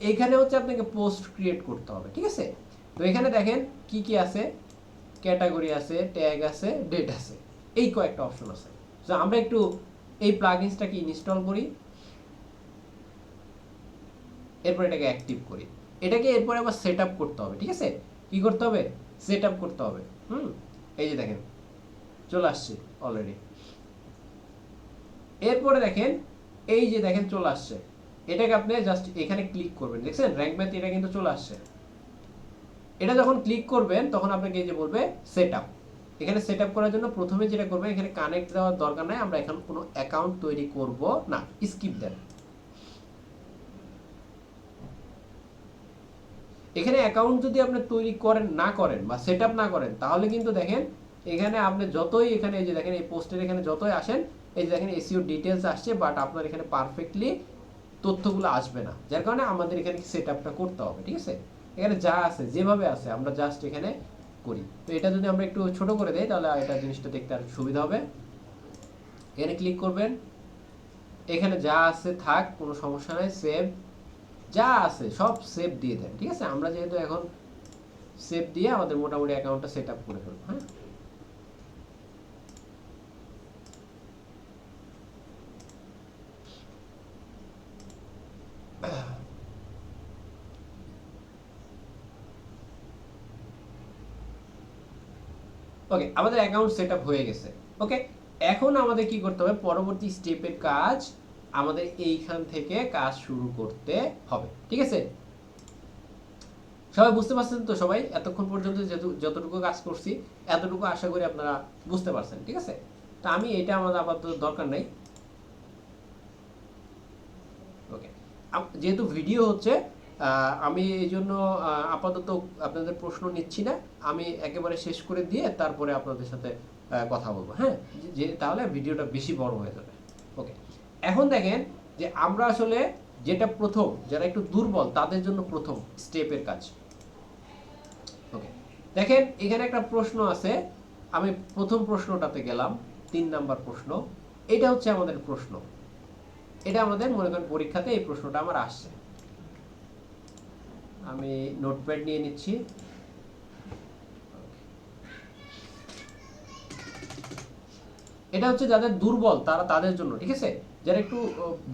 [SPEAKER 1] এইখানে হচ্ছে আপনাকে পোস্ট ক্রিয়েট করতে হবে, ঠিক আছে। তো এখানে দেখেন কি কি আছে, ক্যাটাগরি আছে, ট্যাগ আছে, ডেট আছে, এই কয়েকটা অপশন আছে। তো আমরা একটু এই প্লাগইনসটাকে ইনস্টল করি, এরপর এটাকে অ্যাক্টিভ করি। এটাকে এরপরে আবার সেট আপ করতে হবে, ঠিক আছে। কি করতে হবে, সেট আপ করতে হবে। এই যে দেখেন চলে আসছে অলরেডি। এরপরে দেখেন এই যে দেখেন চলে আসছে, এটাকে আপনি জাস্ট এখানে ক্লিক করবেন, দেখছেন র্যাঙ্ক ম্যাথ এটা কিন্তু চলে আসছে। এটা যখন ক্লিক করবেন তখন আপনাকে এই যে বলবে সেট আপ। এখানে সেট আপ করার জন্য প্রথমে যেটা করবেন, এখানে কানেক্ট দেওয়ার দরকার নাই, আমরা এখন কোনো অ্যাকাউন্ট তৈরি করব না, স্কিপ দেন। এখানে অ্যাকাউন্ট যদি আপনি তৈরি করেন না করেন বা সেট আপ না করেন, তাহলে কিন্তু দেখেন এখানে আপনি যতই এখানে এই যে দেখেন এই পোস্টের এখানে যতই আসেন, এই যে দেখেন এসইও ডিটেলস আসছে, বাট আপনার এখানে পারফেক্টলি তথ্যগুলো আসবে না, যার কারণে আমাদের এখানে সেট আপটা করতে হবে, ঠিক আছে। এখানে যা আছে যেভাবে আছে আমরা জাস্ট এখানে করি। তো এটা যদি আমরা একটু ছোট করে দেই তাহলে এটা জিনিসটা দেখতে আর সুবিধা হবে। এখানে ক্লিক করবেন, এখানে যা আছে থাক, কোনো সমস্যা নাই, সেভ, যা আছে সব সেভ দিয়ে দেন, ঠিক আছে। আমরা যেহেতু এখন সেভ দিয়ে আমাদের মোটামুটি অ্যাকাউন্টটা সেট আপ করে ফেলবো। হ্যাঁ, ওকে, আমাদের অ্যাকাউন্ট সেট আপ হয়ে গেছে। ওকে, এখন আমাদের কি করতে হবে, পরবর্তী স্টেপের কাজ আমাদের এইখান থেকে কাজ শুরু করতে হবে, ঠিক আছে। সবাই বুঝতে পারছেন তো? সবাই এতক্ষণ পর্যন্ত যতটুকু কাজ করছি এতটুকু আশা করি আপনারা বুঝতে পারছেন, ঠিক আছে। তো আমি এটা আমাদের আপাতত দরকার নাই। ওকে, যেহেতু ভিডিও হচ্ছে আমি এই জন্য আপাতত আপনাদের প্রশ্ন নিচ্ছি না, আমি একেবারে শেষ করে দিয়ে তারপরে আপনাদের সাথে কথা বলবো। হ্যাঁ, যে তাহলে ভিডিওটা বেশি বড় হয়ে যাবে। ওকে, এখন দেখেন যে আমরা আসলে যেটা প্রথম, যারা একটু দুর্বল তাদের জন্য প্রথম স্টেপের কাজ। ওকে, দেখেন এখানে একটা প্রশ্ন আছে, আমি প্রথম প্রশ্নটাতে গেলাম, 3 নাম্বার প্রশ্ন। এটা হচ্ছে আমাদের প্রশ্ন, এটা আমাদের মনে করেন পরীক্ষাতে এই প্রশ্নটা আমার আসছে। আমি নোটপ্যাড নিয়ে নিচ্ছি। এটা হচ্ছে যাদের দুর্বল তারা, তাদের জন্য, ঠিক আছে। যারা একটু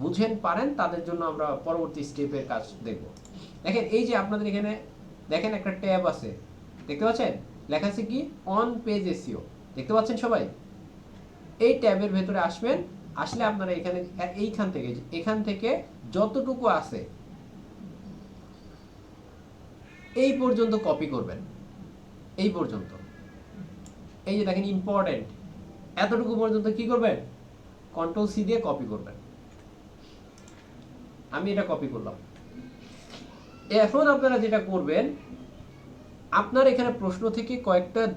[SPEAKER 1] বুঝেন পারেন তাদের জন্য আমরা পরবর্তী স্টেপের কাজ দেখব। দেখেন এই যে আপনাদের এখানে দেখেন একটা ট্যাব আছে, দেখতে পাচ্ছেন লেখা আছে কি, অন পেজ এসইও, দেখতে পাচ্ছেন সবাই। এই ট্যাবের ভেতরে আসবেন, আসলে আপনারা এখানে এখান থেকে যতটুকু আছে এই পর্যন্ত কপি করবেন, এই পর্যন্ত, এই যে দেখেন ইম্পর্টেন্ট, এতটুকু পর্যন্ত কি করবেন, কন্ট্রোল সি দিয়ে কপি করবেন। আমি এটা কপি করলাম। এখন আপনারা যেটা করবেন, আপনার এখানে প্রশ্ন থেকে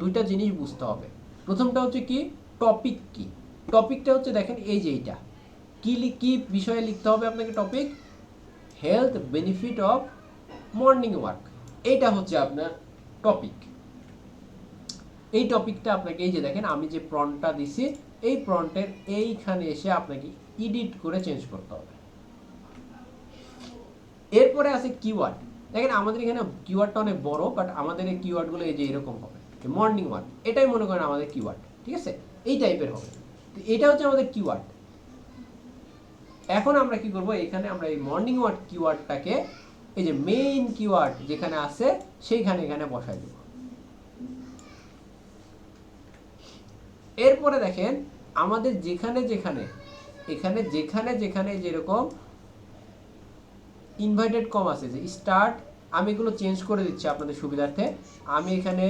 [SPEAKER 1] দুইটা জিনিস বুঝতে হবে। প্রথমটা হচ্ছে কি, টপিক কি। টপিকটা হচ্ছে দেখেন এই যে এইটা কি বিষয়ে লিখতে হবে আপনাকে, topic health benefit of morning walk, এইটা হচ্ছে আপনার টপিক। এই টপিকটা আপনাকে এই যে দেখেন আমি যে প্রম্পটটা দিছি, এই প্রম্পটের এইখানে এসে আপনাকে এডিট করে চেঞ্জ করতে হবে। এরপরে আছে কিওয়ার্ড। দেখেন আমাদের এখানে কিওয়ার্ডটা অনেক বড়, বাট আমাদের এই কিওয়ার্ডগুলো এই যে এরকম হবে, মর্নিং ওয়াক, এটাই মনে করেন আমাদের কিওয়ার্ড, ঠিক আছে, এই টাইপের হবে। তো এটা হচ্ছে আমাদের কিওয়ার্ড। এখন আমরা কি করব, এখানে আমরা এই মর্নিং ওয়াক কিওয়ার্ডটাকে এই যে মেইন কিওয়ার্ড যেখানে আছে সেইখানে এখানে বসাই দেব। এরপরে দেখেন আমাদের যেখানে যেখানে এখানে যেখানে যেখানে যেরকম ইনভার্টেড কম আছে যে স্টার্ট, আমি এগুলো চেঞ্জ করে দিচ্ছি আপনাদের সুবিধার্থে। আমি এখানে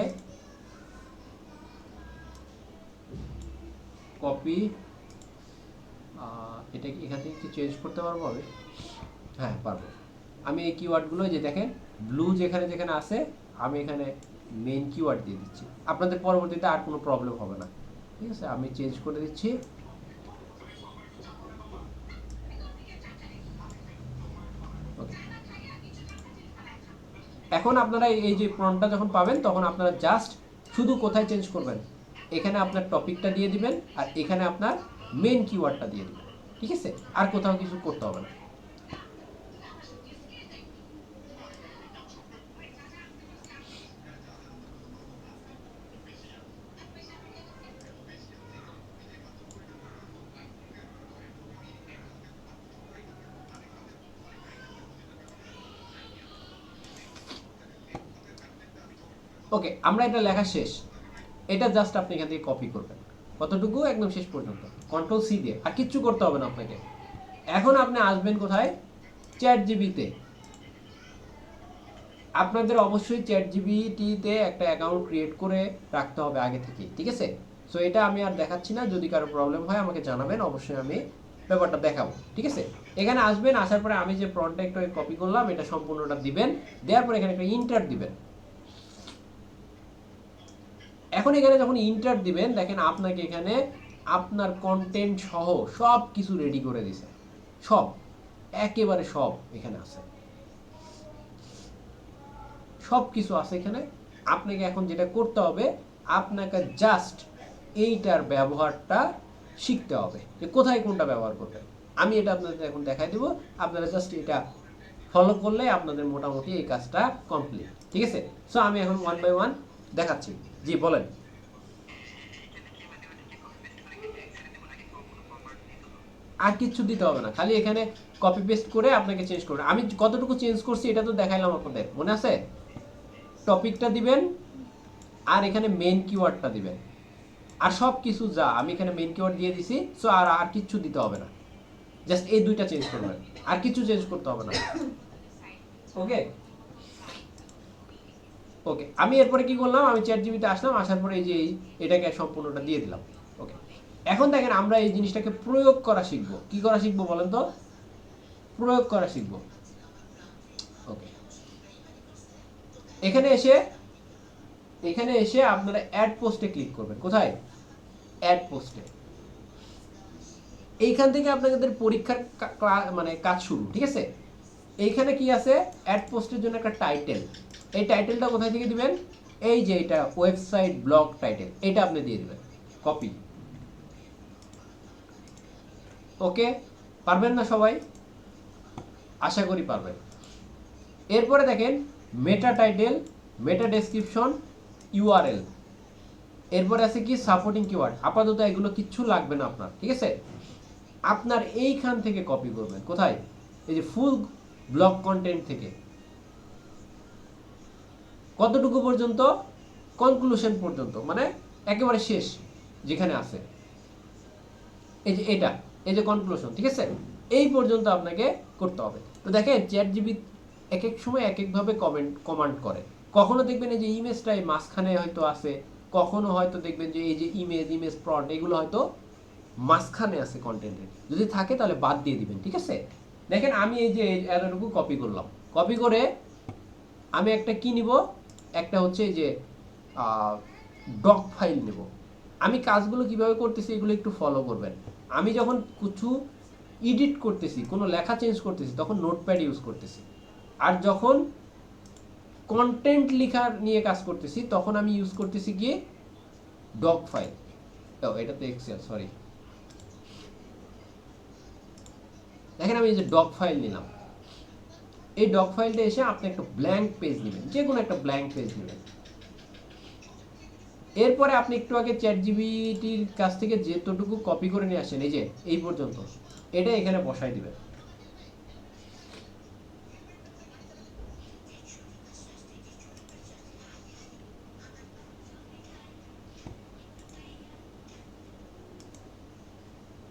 [SPEAKER 1] কপি, এটা কি এখান থেকে কি চেঞ্জ করতে পারবো আমি? হ্যাঁ পারবো। আমি এই কিওয়ার্ডগুলো যে দেখেন ব্লু যেখানে যেখানে আছে আমি এখানে মেইন কিওয়ার্ড দিয়ে দিচ্ছি, আপনাদের পরবর্তীতে আর কোনো প্রবলেম হবে না। ঠিক আছে, আমি চেঞ্জ করে দিচ্ছি। এখন আপনারা এই যে প্রম্পটটা যখন পাবেন তখন আপনারা জাস্ট শুধু কোথায় চেঞ্জ করবেন, এখানে আপনার টপিকটা দিয়ে দিবেন আর এখানে আপনার মেইন কিওয়ার্ডটা দিয়ে দিবেন। ঠিক আছে, আর কোথাও কিছু করতে হবে না। ওকে, আমরা এটা লেখা শেষ। এটা জাস্ট আপনি এখান থেকে কপি করবেন, কতটুকু একদম শেষ পর্যন্ত, কন্ট্রোল সি দিয়ে, আর কিচ্ছু করতে হবে না আপনাকে। এখন আপনি আসবেন কোথায়, চ্যাট জিবিতে। আপনাদের অবশ্যই চ্যাট জিবিটিতে একটা অ্যাকাউন্ট ক্রিয়েট করে রাখতে হবে আগে থেকে। ঠিক আছে, সো এটা আমি আর দেখাচ্ছি না, যদি কারো প্রবলেম হয় আমাকে জানাবেন, অবশ্যই আমি ব্যাপারটা দেখাবো। ঠিক আছে, এখানে আসবেন, আসার পরে আমি যে প্রম্পটটা একটু কপি করলাম এটা সম্পূর্ণটা দিবেন, দেওয়ার পরে এখানে একটা ইন্টার দিবেন। এখন এখানে যখন ইন্টার দিবেন দেখেন আপনাকে এখানে আপনার কন্টেন্ট সহ সব কিছু রেডি করে দিছে, সব একেবারে সব এখানে আছে, সব কিছু আছে এখানে। আপনাকে এখন যেটা করতে হবে, আপনাকে জাস্ট এইটার ব্যবহারটা শিখতে হবে যে কোথায় কোনটা ব্যবহার করবেন। আমি এটা আপনাদের এখন দেখাই দেবো, আপনারা জাস্ট এটা ফলো করলে আপনাদের মোটামুটি এই কাজটা কমপ্লিট। ঠিক আছে, সো আমি এখন ওয়ান বাই ওয়ান দেখাচ্ছি। জি বলেন। আর কিচ্ছু দিতে হবে না, খালি এখানে কপি পেস্ট করে আপনাকে চেঞ্জ করবেন। আমি কতটুকু চেঞ্জ করছি এটা তো দেখাইলাম আপনাদের, মনে আছে? টপিকটা দিবেন আর এখানে মেইন কিওয়ার্ডটা দিবেন, আর সব কিছু যা আমি এখানে মেইন কিওয়ার্ড দিয়ে দিছি, সো আর আর কিচ্ছু দিতে হবে না, জাস্ট এই দুইটা চেঞ্জ করবেন, আর কিছু চেঞ্জ করতে হবে না। ওকে ওকে, আমি এরপরে কি করলাম, আমি চ্যাট জিবিতে আসলাম, আসার পরে এই যে এটাকে সম্পূর্ণটা দিয়ে দিলাম। ওকে, এখন দেখেন আমরা এই জিনিসটাকে প্রয়োগ করা শিখবো। কি করা শিখবো বলেন তো? প্রয়োগ করা শিখবো। ওকে, এখানে এসে আপনারা অ্যাড পোস্টে ক্লিক করবেন। কোথায়? অ্যাড পোস্টে। এইখান থেকে আপনাদের পরীক্ষার মানে কাজ শুরু। ঠিক আছে, এইখানে কি আছে, অ্যাড পোস্টের জন্য একটা টাইটেল। এই টাইটেলটা কোথায় থেকে দিবেন? এই যে এটা ওয়েবসাইট ব্লগ টাইটেল, এটা আপনি দিয়ে দিবেন, কপি। ওকে, পারবেন না সবাই? আশা করি পারবেন। এরপরে দেখেন মেটা টাইটেল, মেটা ডেসক্রিপশন, ইউআরএল, এরপরে আছে কি সাপোর্টিং কিওয়ার্ড। আপাতত এগুলো কিচ্ছু লাগবে না আপনার। ঠিক আছে, আপনার এইখান থেকে কপি করবেন। কোথায়? এই যে ফুল ব্লগ কন্টেন্ট থেকে কতটুকু পর্যন্ত? কনক্লুশন পর্যন্ত, মানে একেবারে শেষ যেখানে আছে এই যে এটা, এই যে কনক্লুশন। ঠিক আছে, এই পর্যন্ত আপনাকে করতে হবে। তো দেখেন চ্যাট জিবি এক এক সময় এক একভাবে কমান্ড করে। কখনো দেখবেন এই যে ইমেজটা এই মাঝখানে হয়তো আছে, কখনো হয়তো দেখবেন যে এই যে ইমেজ প্রম্পট এগুলো হয়তো মাঝখানে আছে কন্টেন্টের, যদি থাকে তাহলে বাদ দিয়ে দিবেন। ঠিক আছে, দেখেন আমি এই যে এতটুকু কপি করলাম, কপি করে আমি একটা কি নিব, একটা হচ্ছে যে ডক ফাইল নেব। আমি কাজগুলো কিভাবে করতেছি এগুলো একটু ফলো করবেন। আমি যখন কিছু এডিট করতেছি, কোনো লেখা চেঞ্জ করতেছি, তখন নোটপ্যাড ইউজ করতেছি, আর যখন কন্টেন্ট লেখা নিয়ে কাজ করতেছি তখন আমি ইউজ করতেছি গিয়ে ডক ফাইল। এটা তো এক্সেল, সরি। দেখেন আমি এই যে ডক ফাইল নিলাম, এই ডক ফাইলটা এসে আপনি একটা ব্ল্যাঙ্ক পেজ নেবেন, যে কোনো একটা ব্ল্যাঙ্ক পেজ নেবেন। এরপরে আপনি একটু আগে চ্যাট জিপিটির কাছ থেকে যেতটুকু কপি করে নিয়ে আসেন, এই যে এই পর্যন্ত, এটা এখানে বসাই দিবেন।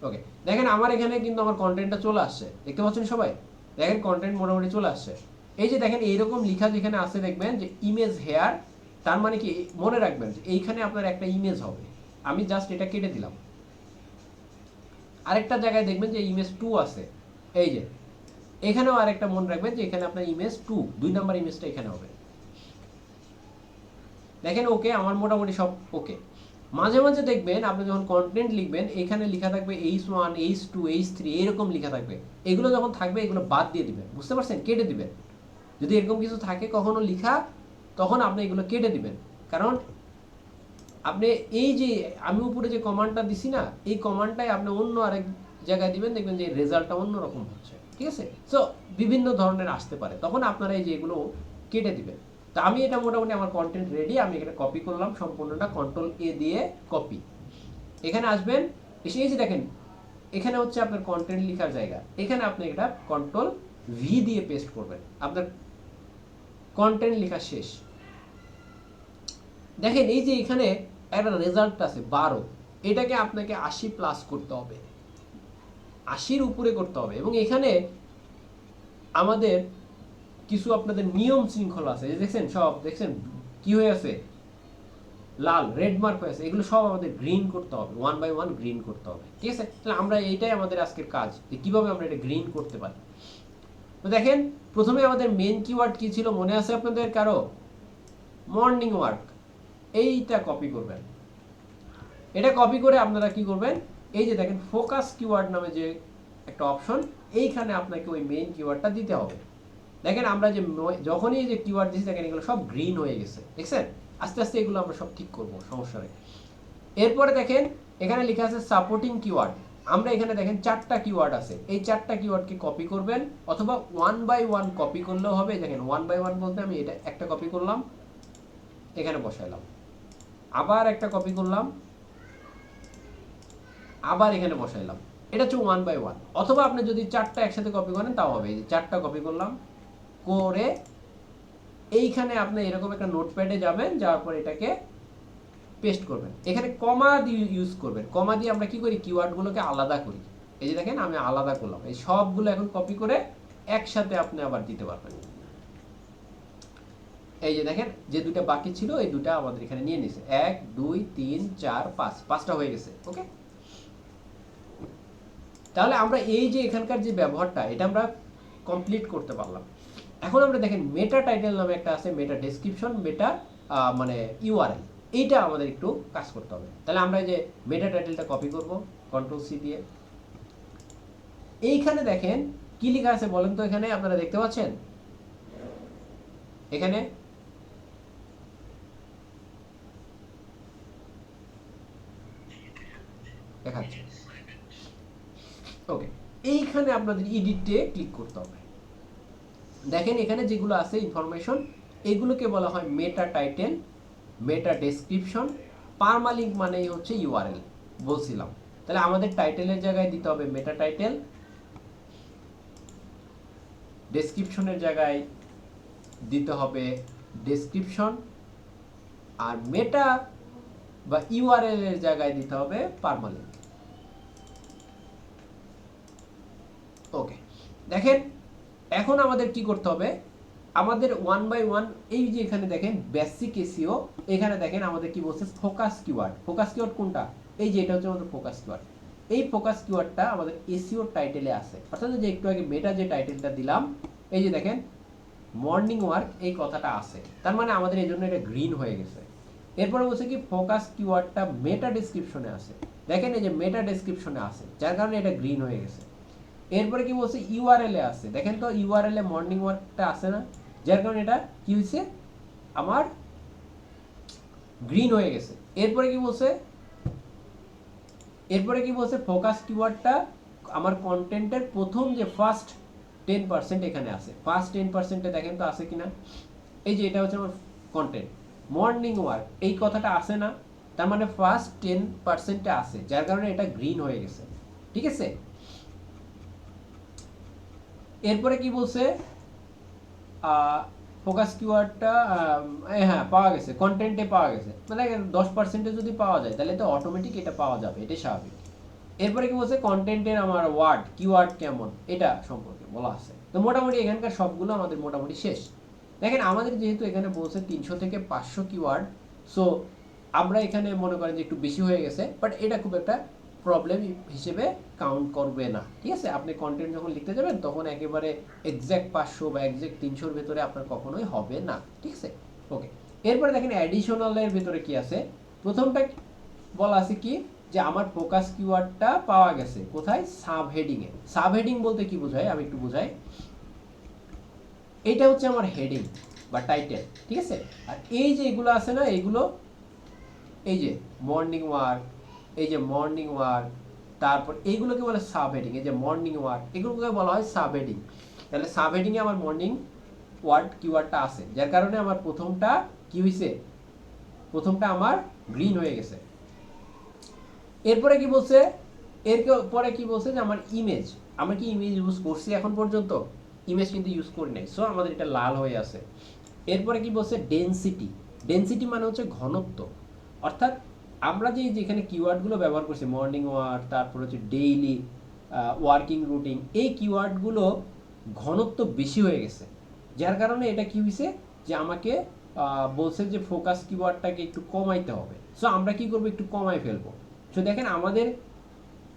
[SPEAKER 1] ওকে, দেখেন আমার এখানে কিন্তু আমার কন্টেন্টটা চলে আসছে, দেখতে পাচ্ছেন সবাই? দেখেন কন্টেন্ট মোটামুটি চলে আসছে। এই যে দেখেন এইরকম লেখা যেখানে আছে দেখবেন যে ইমেজ হেয়ার, তার মানে কি মনে রাখবেন যে এইখানে আপনার একটা ইমেজ হবে। আমি জাস্ট এটা কেটে দিলাম। আরেকটা জায়গায় দেখবেন যে ইমেজ 2 আছে, এই যে এখানেও আরেকটা মনে রাখবেন যে এখানে আপনার ইমেজ 2, 2 নাম্বার ইমেজটা এখানে হবে। দেখেন ওকে, আমার মোটামুটি সব ওকে। মাঝে মাঝে দেখবেন আপনি যখন কন্টেন্ট লিখবেন এখানে লেখা থাকবে H1 H2 H3 এরকম লেখা থাকবে, এগুলো যখন থাকবে এগুলো বাদ দিয়ে দিবেন, বুঝতে পারছেন? কেটে দিবেন। যদি এরকম কিছু থাকে কখনো লেখা, তখন আপনি এগুলো কেটে দিবেন। কারণ আপনি এই যে আমি উপরে যে কমান্ডটা দিছি না, এই কমান্ডটাই আপনি অন্য আরেক জায়গায় দিবেন, দেখবেন যে রেজাল্টটা অন্যরকম হচ্ছে, ঠিক আছে? সো বিভিন্ন ধরনের আসতে পারে, তখন আপনারা এই যে এগুলো কেটে দিবেন। তো আমি এটা মোটামুটি আমার কন্টেন্ট রেডি, আমি এখানে কপি করলাম সম্পূর্ণটা, কন্ট্রোল-A দিয়ে কপি। এখানে আসবেন, এসে এই যে দেখেন এখানে হচ্ছে আপনার কন্টেন্ট লেখার জায়গা, এখানে আপনি এটা কন্ট্রোল-V দিয়ে পেস্ট করবেন, আপনার কন্টেন্ট লেখা শেষ। দেখেন এই যে এখানে একটা রেজাল্ট আছে 12, এটাকে আপনাকে 80 প্লাস করতে হবে, 80-র উপরে করতে হবে। এবং এখানে আমাদের কিছু আপনাদের নিয়ম শৃঙ্খলা আছে, দেখছেন সব, দেখছেন কি হয়ে আছে, লাল রেড মার্ক হয়ে আছে, এগুলো সব আমাদের গ্রিন করতে হবে, 1 বাই 1 গ্রিন করতে হবে, ঠিক আছে? তাহলে আমরা এইটাই আমাদের আজকের কাজ, যে কিভাবে আমরা এটা গ্রিন করতে পারি। তো দেখেন প্রথমে আমাদের মেন কিওয়ার্ড কি ছিল মনে আছে আপনাদের কারো? Morning work. এইটা কপি করবেন, এটা কপি করে আপনারা কি করবেন, এই যে দেখেন ফোকাস কিওয়ার্ড নামে যে একটা অপশন, এইখানে আপনাকে ওই মেইন কিওয়ার্ডটা দিতে হবে। দেখেন আমরা যে যখনই এই যে কিওয়ার্ড দিচ্ছি দেখেন এগুলো সব গ্রিন হয়ে গেছে, দেখছেন? আস্তে আস্তে এগুলো আমরা সব ঠিক করব, সমস্যা নেই। এরপরে দেখেন এখানে লেখা আছে সাপোর্টিং কিওয়ার্ড, আমরা এখানে দেখেন 4টা কিওয়ার্ড আছে, এই 4টা কিওয়ার্ডকে কপি করবেন, অথবা 1 বাই 1 কপি করলেও হবে। দেখেন 1 বাই 1 বলতে আমি এটা একটা কপি করলাম, এখানে বসাইলাম, আবার একটা কপি করলাম, আবার এখানে বসাইলাম, এটা হচ্ছে 1 বাই 1। অথবা আপনি যদি 4টা একসাথে কপি করেন তাও হবে, এই যে 4টা কপি করলাম করে এইখানে আপনি এরকম একটা নোটপ্যাডে যাবেন, যাওয়ার পর এটাকে পেস্ট করবেন। এখানে কমা দিয়ে ইউজ করবেন, কমা দিয়ে আমরা কি করি, কিওয়ার্ডগুলোকে আলাদা করি। এই যে দেখেন আমি আলাদা করলাম, এই সবগুলো এখন কপি করে একসাথে আপনি আবার দিতে পারবেন। এই যে দেখেন যে দুটো বাকি ছিল এই দুটো আমাদের এখানে নিয়ে নিছে, 1 2 3 4 5, 5টা হয়ে গেছে। ওকে, তাহলে আমরা এই যে এখানকার যে ব্যবহারটা এটা আমরা কমপ্লিট করতে পারলাম। এখন আমরা দেখেন মেটা টাইটেল নামে একটা আছে, মেটা ডেসক্রিপশন, মেটা মানে ইউআরএল, এইটা আমাদের একটু কাজ করতে হবে। তাহলে আমরা এই যে মেটা টাইটেলটা কপি করব কন্ট্রোল-C দিয়ে। এইখানে দেখেন কি লেখা আছে বলেন তো, এখানে আপনারা দেখতে পাচ্ছেন, এখানে দেখাচ্ছে। ওকে, এইখানে আপনাদের এডিটে ক্লিক করতে হবে। দেখেন এখানে যেগুলো আছে ইনফরমেশন, এগুলোকে বলা হয় মেটা টাইটেল, মেটা ডেসক্রিপশন, পারমালিঙ্ক মানেই হচ্ছে ইউআরএল বলছিলাম। তাহলে আমাদের টাইটেলের জায়গায় দিতে হবে মেটা টাইটেল, ডেসক্রিপশনের জায়গায় দিতে হবে ডেসক্রিপশন, আর মেটা বা ইউআরএল এর জায়গায় দিতে হবে পারমালিঙ্ক। ওকে, দেখেন এখন আমাদের কি করতে হবে, আমাদের 1 বাই 1 এই যে এখানে দেখেন বেসিক এসইও, এখানে দেখেন আমাদের কি বলছে ফোকাস কিওয়ার্ড। ফোকাস কিওয়ার্ড কোনটা? এই যে এটা হচ্ছে আমাদের ফোকাস কিওয়ার্ড। এই ফোকাস কিওয়ার্ডটা আমাদের এসইও টাইটেলে আছে, অর্থাৎ যে একটু আগে মেটা যে টাইটেলটা দিলাম, এই যে দেখেন মর্নিং ওয়ার্ক এই কথাটা আছে, তার মানে আমাদের এই জন্য এটা গ্রিন হয়ে গেছে। এরপরে বলছে কি ফোকাস কিওয়ার্ডটা মেটা ডেসক্রিপশনে আছে, দেখেন এই যে মেটা ডেসক্রিপশনে আছে, যার কারণে এটা গ্রিন হয়ে গেছে। এরপরে কি বলছে ইউআরএল এ আছে, দেখেন তো ইউআরএল এ মর্নিং ওয়ার্কটা আছে না, যার কারণে এটা কি হয়েছে আমার গ্রিন হয়ে গেছে। এরপরে কি বলছে, এরপরে কি বলছে ফোকাস কিওয়ার্ডটা আমার কন্টেন্টের প্রথম যে ফার্স্ট 10% এখানে আছে, ফার্স্ট 10%-এ দেখেন তো আছে কিনা, এই যে এটা হচ্ছে আমার কন্টেন্ট মর্নিং ওয়ার্ক, এই কথাটা আছে না, তার মানে ফার্স্ট 10%-এ আছে, যার কারণে এটা গ্রিন হয়ে গেছে। ঠিক আছে, এরপরে কি বলছে, ফোকাস কিওয়ার্ডটা হ্যাঁ পাওয়া গেছে, কন্টেন্টে পাওয়া গেছে, মানে 10%-এ যদি পাওয়া যায় তাহলে তো অটোমেটিক এটা পাওয়া যাবে, এটাই স্বাভাবিক। এরপরে কি বলছে, কন্টেন্টের আমার ওয়ার্ড কিওয়ার্ড কেমন এটা সম্পর্কে বলা আছে। তো মোটামুটি এখানকার সবগুলো আমাদের মোটামুটি শেষ। দেখেন আমাদের যেহেতু এখানে বলছে 300 থেকে 500 কিওয়ার্ড, সো আমরা এখানে মনে করেন যে একটু বেশি হয়ে গেছে, বাট এটা খুব একটা প্রবলেম হিসেবে কাউন্ট করবে না। ঠিক আছে, আপনি কন্টেন্ট যখন লিখতে যাবেন তখন একেবারে এক্স্যাক্ট 500 বা এক্স্যাক্ট 300-র ভেতরে আপনার কখনোই হবে না। ঠিক আছে, ওকে। এরপরে দেখেন অ্যাডিশনালের ভেতরে কি আছে। প্রথমটা বলা আছে কি, যে আমার ফোকাস কিওয়ার্ডটা পাওয়া গেছে কোথায়, সাব হেডিং এ। সাব হেডিং বলতে কি বোঝায় আমি একটু বোঝাই। এটা হচ্ছে আমার হেডিং বা টাইটেল। ঠিক আছে, আর এই যে এগুলো আছে না, এগুলো এই যে মর্নিং ওয়ার্ক, এই যে মর্নিং ওয়ার্ক, তারপর এইগুলোকে বলে সাব হেডিং। এই যে মর্নিং ওয়ার্ক, এগুলোকে বলা হয় সাব হেডিং। তাহলে সাব হেডিং এ আমার মর্নিং ওয়ার্ড কিওয়ার্ডটা আছে, যার কারণে আমার প্রথমটা কি হয়েছে, প্রথমটা আমার গ্রিন হয়ে গেছে। এরপরে কি বলছে, পরে কি বলছে যে আমার ইমেজ, আমরা কি ইমেজ ইউজ করছি এখন পর্যন্ত, ইমেজ কিন্তু ইউজ করি নাই, সো আমাদের এটা লাল হয়ে আছে। এরপরে কি বলছে, ডেনসিটি। ডেনসিটি মানে হচ্ছে ঘনত্ব, অর্থাৎ আমরা যে যেখানে কিওয়ার্ডগুলো ব্যবহার করছি, মর্নিং ওয়ার্ক, তারপর হচ্ছে ডেইলি ওয়ার্কিং রুটিন, এই কিওয়ার্ডগুলো ঘনত্ব বেশি হয়ে গেছে, যার কারণে এটা কি হয়েছে, যে আমাকে বলছে যে ফোকাস কিওয়ার্ডটাকে একটু কমাইতে হবে। সো আমরা কি করবো, একটু কমাই ফেলবো। সো দেখেন আমাদের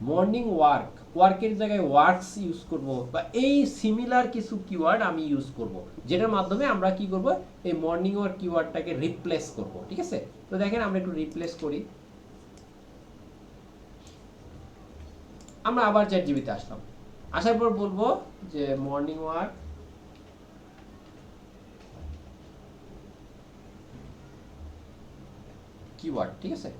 [SPEAKER 1] মর্নিং ওয়ার্ক, ওয়ার্কের জায়গায় ওয়ার্কস ইউজ করব, বা এই সিমিলার কিছু কিওয়ার্ড আমি ইউজ করব, যেটার মাধ্যমে আমরা কি করব, এই মর্নিং ওয়ার্ক কিওয়ার্ডটাকে রিপ্লেস করব। ঠিক আছে, তো দেখেন আমরা একটু রিপ্লেস করি। আমরা আবার চ্যাটজিপিতে আসলাম, আসার পর বলবো যে মর্নিং ওয়ার্ক কিওয়ার্ড। ঠিক আছে,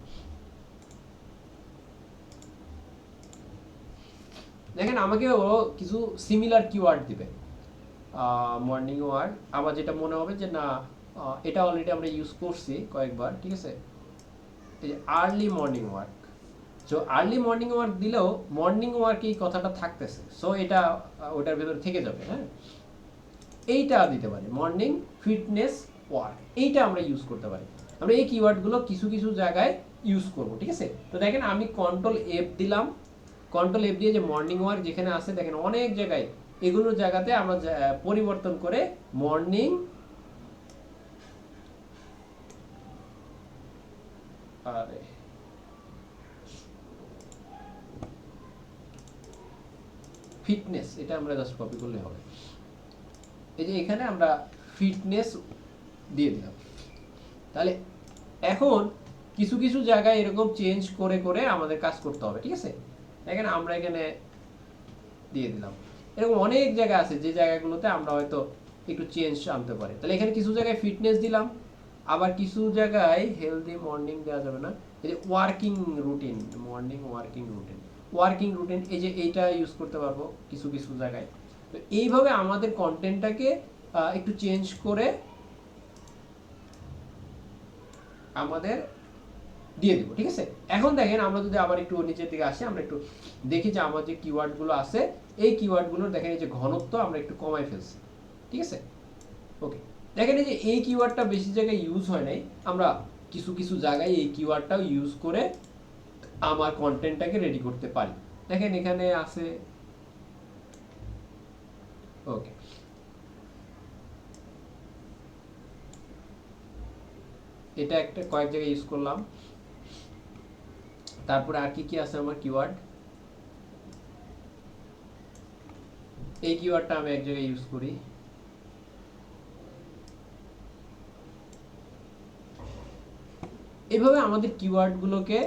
[SPEAKER 1] দেখেন আমাকে ও কিছু সিমিলার কিওয়ার্ড দিবে, মর্নিং ওয়ার্ক, আবার যেটা মনে হবে যে না এটা অলরেডি আমরা ইউজ করছি কয়েকবার। ঠিক আছে, এই যে early morning work, so early morning work দিলেও মর্নিং ওয়ার্ক এই কথাটা থাকতেছে, সো এটা ওটার ভেতরে থেকে যাবে। হ্যাঁ, এইটা দিতে পারি মর্নিং ফিটনেস ওয়ার্ক, এইটা আমরা ইউজ করতে পারি। আমরা এই কিওয়ার্ডগুলো কিছু কিছু জায়গায় ইউজ করব। ঠিক আছে, তো দেখেন আমি কন্ট্রোল এফ দিলাম, কন্ট্রোল এফ দিয়ে যে মর্নিং ওয়ার্ক যেখানে আছে দেখেন অনেক জায়গায়, এগুলোর জায়গাতে আমরা পরিবর্তন করে মর্নিং আরে ফিটনেস, এটা আমরা জাস্ট কপি করলে হবে। এই যে এখানে আমরা ফিটনেস দিয়ে দিলাম। তাহলে এখন কিছু কিছু জায়গায় এরকম চেঞ্জ করে করে আমাদের কাজ করতে হবে। ঠিক আছে, এখানে আমরা এখানে দিয়ে দিলাম। এরকম অনেক জায়গা আছে যে জায়গাগুলোতে আমরা হয়তো একটু চেঞ্জ আনতে পারি। তাহলে এখানে কিছু জায়গায় ফিটনেস দিলাম, আবার কিছু জায়গায় হেলদি মর্নিং দেওয়া যাবে না, এই যে working routine, morning working routine, working routine, এই যে এইটা ইউজ করতে পারবো কিছু কিছু জায়গায়। তো এইভাবে আমাদের কন্টেন্টটাকে একটু চেঞ্জ করে আমাদের দিয়ে দিব। ঠিক আছে, এখন দেখেন আমরা যদি আবার একটু নিচের দিকে আসি, আমরা একটু দেখি যে আমার যে কিওয়ার্ডগুলো আছে, এই কিওয়ার্ডগুলোর দেখেন এই যে ঘনত্ব আমরা একটু কমাই ফেলছি। ঠিক আছে, ওকে। দেখেন এই যে এই কিওয়ার্ডটা বেশি জায়গায় ইউজ হয় নাই, আমরা কিছু কিছু জায়গায় এই কিওয়ার্ডটাও ইউজ করে আমার কন্টেন্টটাকে রেডি করতে পারি। দেখেন এখানে আছে, ওকে। এটা একটা কয়েক জায়গায় ইউজ করলাম, তারপরে আর কি কি আছে আমার কিওয়ার্ড, এই কিওয়ার্ডটা আমি এক জায়গায় ইউজ করি। এইভাবে আমাদের কিওয়ার্ডগুলোকে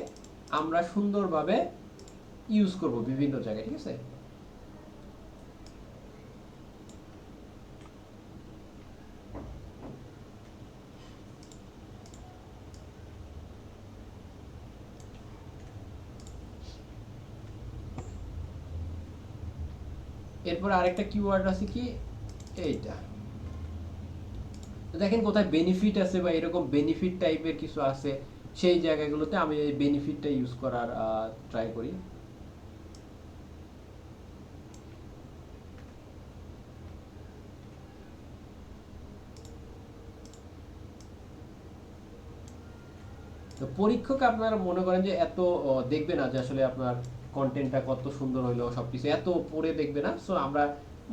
[SPEAKER 1] আমরা সুন্দরভাবে ইউজ করব বিভিন্ন জায়গায়। ঠিক আছে, এরপর আরেকটা কিওয়ার্ড আছে কি, এইটা দেখেন কোথায় বেনিফিট আছে বা এরকম বেনিফিট টাইপের কিছু আছে, সেই জায়গাগুলোতে আমি এই বেনিফিটটা ইউজ করার ট্রাই করি। তো পরীক্ষক আপনারা মনে করেন যে এত দেখবে না যে আসলে আপনার কন্টেন্টটা কত সুন্দর হইলো সবকিছু এত পড়ে দেখবে না। সো আমরা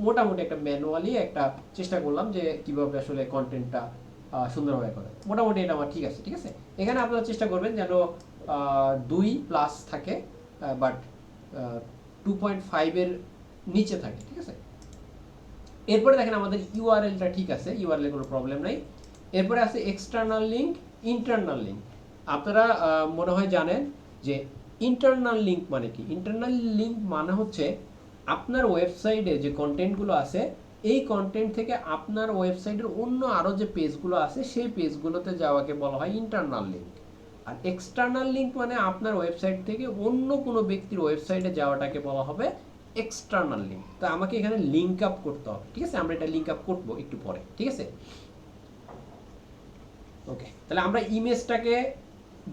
[SPEAKER 1] মোটামুটি একটা ম্যানুয়ালি একটা চেষ্টা করলাম যে কিভাবে আসলে কন্টেন্টটা সুন্দরভাবে করে। মোটামুটি এটা আমার ঠিক আছে, ঠিক আছে। এখানে আপনারা চেষ্টা করবেন যেন 2+ থাকে, বাট 2.5 নিচে থাকে, ঠিক আছে। এরপরে দেখেন আমাদের ইউআরএলটা ঠিক আছে, ইউআরএল কোনো প্রবলেম নাই। এরপরে আছে এক্সটার্নাল লিঙ্ক, ইন্টারনাল লিঙ্ক। আপনারা মনে হয় জানেন যে ইন্টারনাল লিঙ্ক মানে কি। ইন্টারনাল লিঙ্ক মানে হচ্ছে আপনার ওয়েবসাইটে যে কন্টেন্টগুলো আছে এই কন্টেন্ট থেকে আপনার ওয়েবসাইটের অন্য আরও যে পেজগুলো আছে সেই পেজগুলোতে যাওয়াকে বলা হয় ইন্টারনাল লিঙ্ক। আর এক্সটার্নাল লিঙ্ক মানে আপনার ওয়েবসাইট থেকে অন্য কোনো ব্যক্তির ওয়েবসাইটে যাওয়াটাকে বলা হবে এক্সটার্নাল লিঙ্ক। তো আমাকে এখানে লিঙ্ক আপ করতে হবে, ঠিক আছে। আমরা এটা লিঙ্ক আপ করবো একটু পরে, ঠিক আছে। ওকে, তাহলে আমরা ইমেজটাকে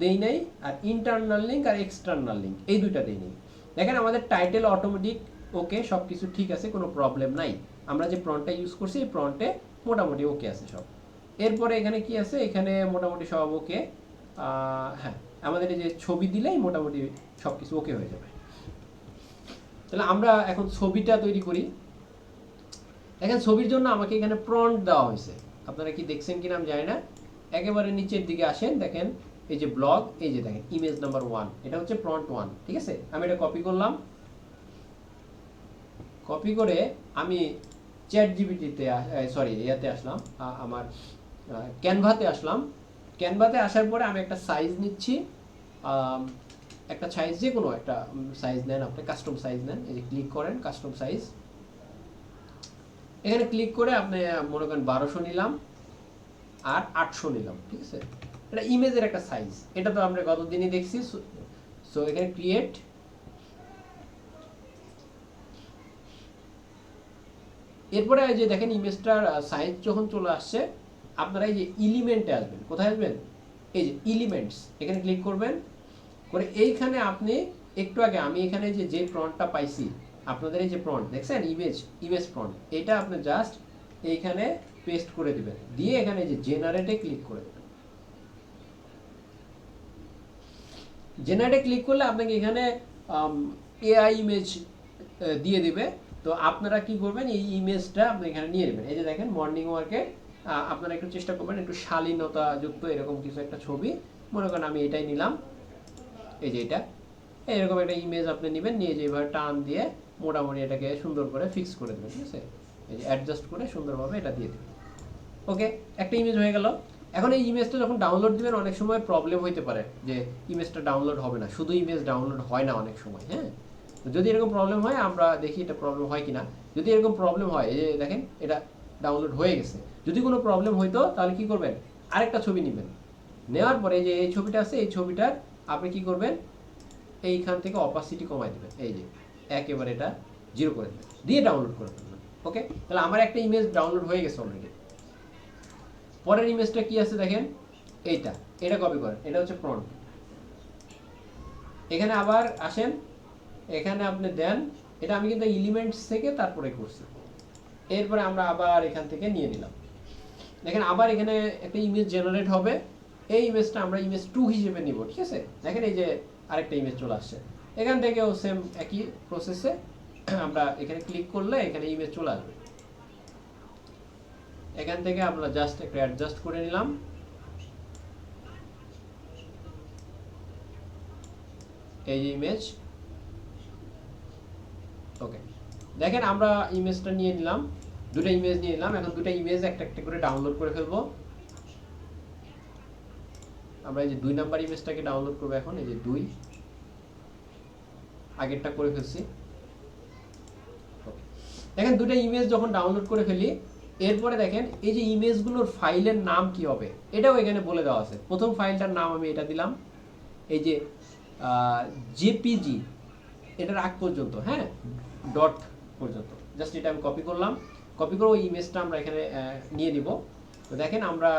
[SPEAKER 1] দেই নাই, আর ইন্টারনাল লিঙ্ক আর এক্সটার্নাল লিঙ্ক এই দুইটা দেই নাই। দেখেন আমাদের টাইটেল অটোমেটিক ওকে, সব কিছু ঠিক আছে, কোনো প্রবলেম নাই। আমরা যে প্রন্টটা ইউজ করছি এই প্রন্টে মোটামুটি ওকে আছে সব। এরপরে এখানে কি আছে, এখানে মোটামুটি সব ওকে। হ্যাঁ, আমাদের এই যে ছবি দিলেই মোটামুটি সব কিছু ওকে হয়ে যাবে। তাহলে আমরা এখন ছবিটা তৈরি করি। দেখেন ছবির জন্য আমাকে এখানে প্রম্পট দেওয়া হয়েছে, আপনারা কি দেখছেন কিনা আমি জানি না। একেবারে নিচের দিকে আসেন, দেখেন এই যে ব্লগ, এই যে দেখেন ইমেজ নাম্বার 1, এটা হচ্ছে প্রম্পট 1, ঠিক আছে। আমি এটা কপি করলাম, কপি করে আমি চ্যাট জিপিটিতে ইয়াতে আসলাম, আমার ক্যানভাতে আসলাম। ক্যানভাতে আসার পরে আমি একটা সাইজ নিচ্ছি, একটা সাইজ যে কোনো একটা সাইজ নেন, আপনি কাস্টম সাইজ নেন। এই যে ক্লিক করেন কাস্টম সাইজ, এখানে ক্লিক করে আপনি মনে করেন 1200 নিলাম আর 800 নিলাম, ঠিক আছে। এটা ইমেজের একটা সাইজ, এটা তো আমরা গতদিনই দেখছি। সো এখানে ক্রিয়েট, এরপরে এই যে দেখেন ইমেজটার সাইজ যখন চলে আসছে, আপনারা এই যে এলিমেন্টে আসবেন। কোথায় আসবেন, এই যে এলিমেন্টস, এখানে ক্লিক করবেন করে এইখানে আপনি একটু আগে আমি এখানে যে প্রম্পটটা পাইছি, আপনাদের এই যে প্রম্পট দেখছেন ইমেজ প্রম্পট, এটা আপনি জাস্ট এইখানে পেস্ট করে দিবেন, দিয়ে এখানে যে জেনারেটে ক্লিক করে দেবেন। জেনারেটে ক্লিক করলে আপনাকে এখানে এআই ইমেজ দিয়ে দিবে। তো আপনারা কি করবেন, এই ইমেজটা আপনি এখানে নিয়ে নেবেন। এই যে দেখেন মর্নিং ওয়ার্কে, আপনারা একটু চেষ্টা করবেন একটু শালীনতা যুক্ত এরকম কিছু একটা ছবি, মনে করেন আমি এটাই নিলাম, এই যে এটা এরকম একটা ইমেজ আপনি নেবেন, নিয়ে যে এবার টান দিয়ে মোটামুটি এটাকে সুন্দর করে ফিক্স করে দেবেন, ঠিক আছে। এই যে অ্যাডজাস্ট করে সুন্দরভাবে এটা দিয়ে দেবেন। ওকে, একটা ইমেজ হয়ে গেল। এখন এই ইমেজটা যখন ডাউনলোড দিবেন অনেক সময় প্রবলেম হইতে পারে যে ইমেজটা ডাউনলোড হবে না, শুধু ইমেজ ডাউনলোড হয় না অনেক সময়। হ্যাঁ, যদি এরকম প্রবলেম হয় আমরা দেখি এটা প্রবলেম হয় কিনা। যদি এরকম প্রবলেম হয়, এই যে দেখেন এটা ডাউনলোড হয়ে গেছে। যদি কোনো প্রবলেম হইতো তাহলে কি করবেন, আরেকটা ছবি নেবেন, নেওয়ার পরে যে এই ছবিটা আছে এই ছবিটার আপনি কি করবেন, এইখান থেকে অপাসিটি কমাই দেবেন, এই যে একেবারে এটা 0 করে দেবেন, দিয়ে ডাউনলোড করে ফেলবেন। ওকে, তাহলে আমার একটা ইমেজ ডাউনলোড হয়ে গেছে অলরেডি। পরের ইমেজটা কি আছে দেখেন, এটা কপি করেন, এটা হচ্ছে প্রম্পট। এখানে আবার আসেন, এখানে আপনি দেন, এটা আমি কিন্তু এলিমেন্টস থেকে তারপরে করছি। এরপরে আমরা আবার এখান থেকে নিয়ে নিলাম, দেখেন আবার এখানে একটা ইমেজ জেনারেট হবে। এই ইমেজটা আমরা ইমেজ 2 হিসেবে নিব, ঠিক আছে। দেখেন এই যে আরেকটা ইমেজ চলে আসছে, এখান থেকেও সেম একই প্রসেসে আমরা এখানে ক্লিক করলে এখানে ইমেজ চলে আসবে। এখান থেকে আমরা জাস্ট একটু অ্যাডজাস্ট করে নিলাম, এই যে ইমেজ। ওকে, দেখেন আমরা ইমেজটা নিয়ে নিলাম, দুটো ইমেজ নিয়ে নিলাম। এখন দুটো ইমেজ একটা একটা করে ডাউনলোড করে ফেলবো। আমরা এই যে 2 নাম্বার ইমেজটাকে ডাউনলোড করবো এখন, এই যে 2 আগেরটা করে ফেলছি। দেখেন দুটো ইমেজ যখন ডাউনলোড করে ফেলি, এরপরে দেখেন এই যে ইমেজগুলোর ফাইলের নাম কি হবে এটাও এখানে বলে দেওয়া আছে। প্রথম ফাইলটার নাম আমি এটা দিলাম, এই যে জেপিজি, এটার আগ পর্যন্ত, হ্যাঁ, ডট পর্যন্ত। জাস্ট এটা আমি কপি করলাম, কপি করে ওই ইমেজটা আমরা এখানে নিয়ে নিব। তো দেখেন আমরা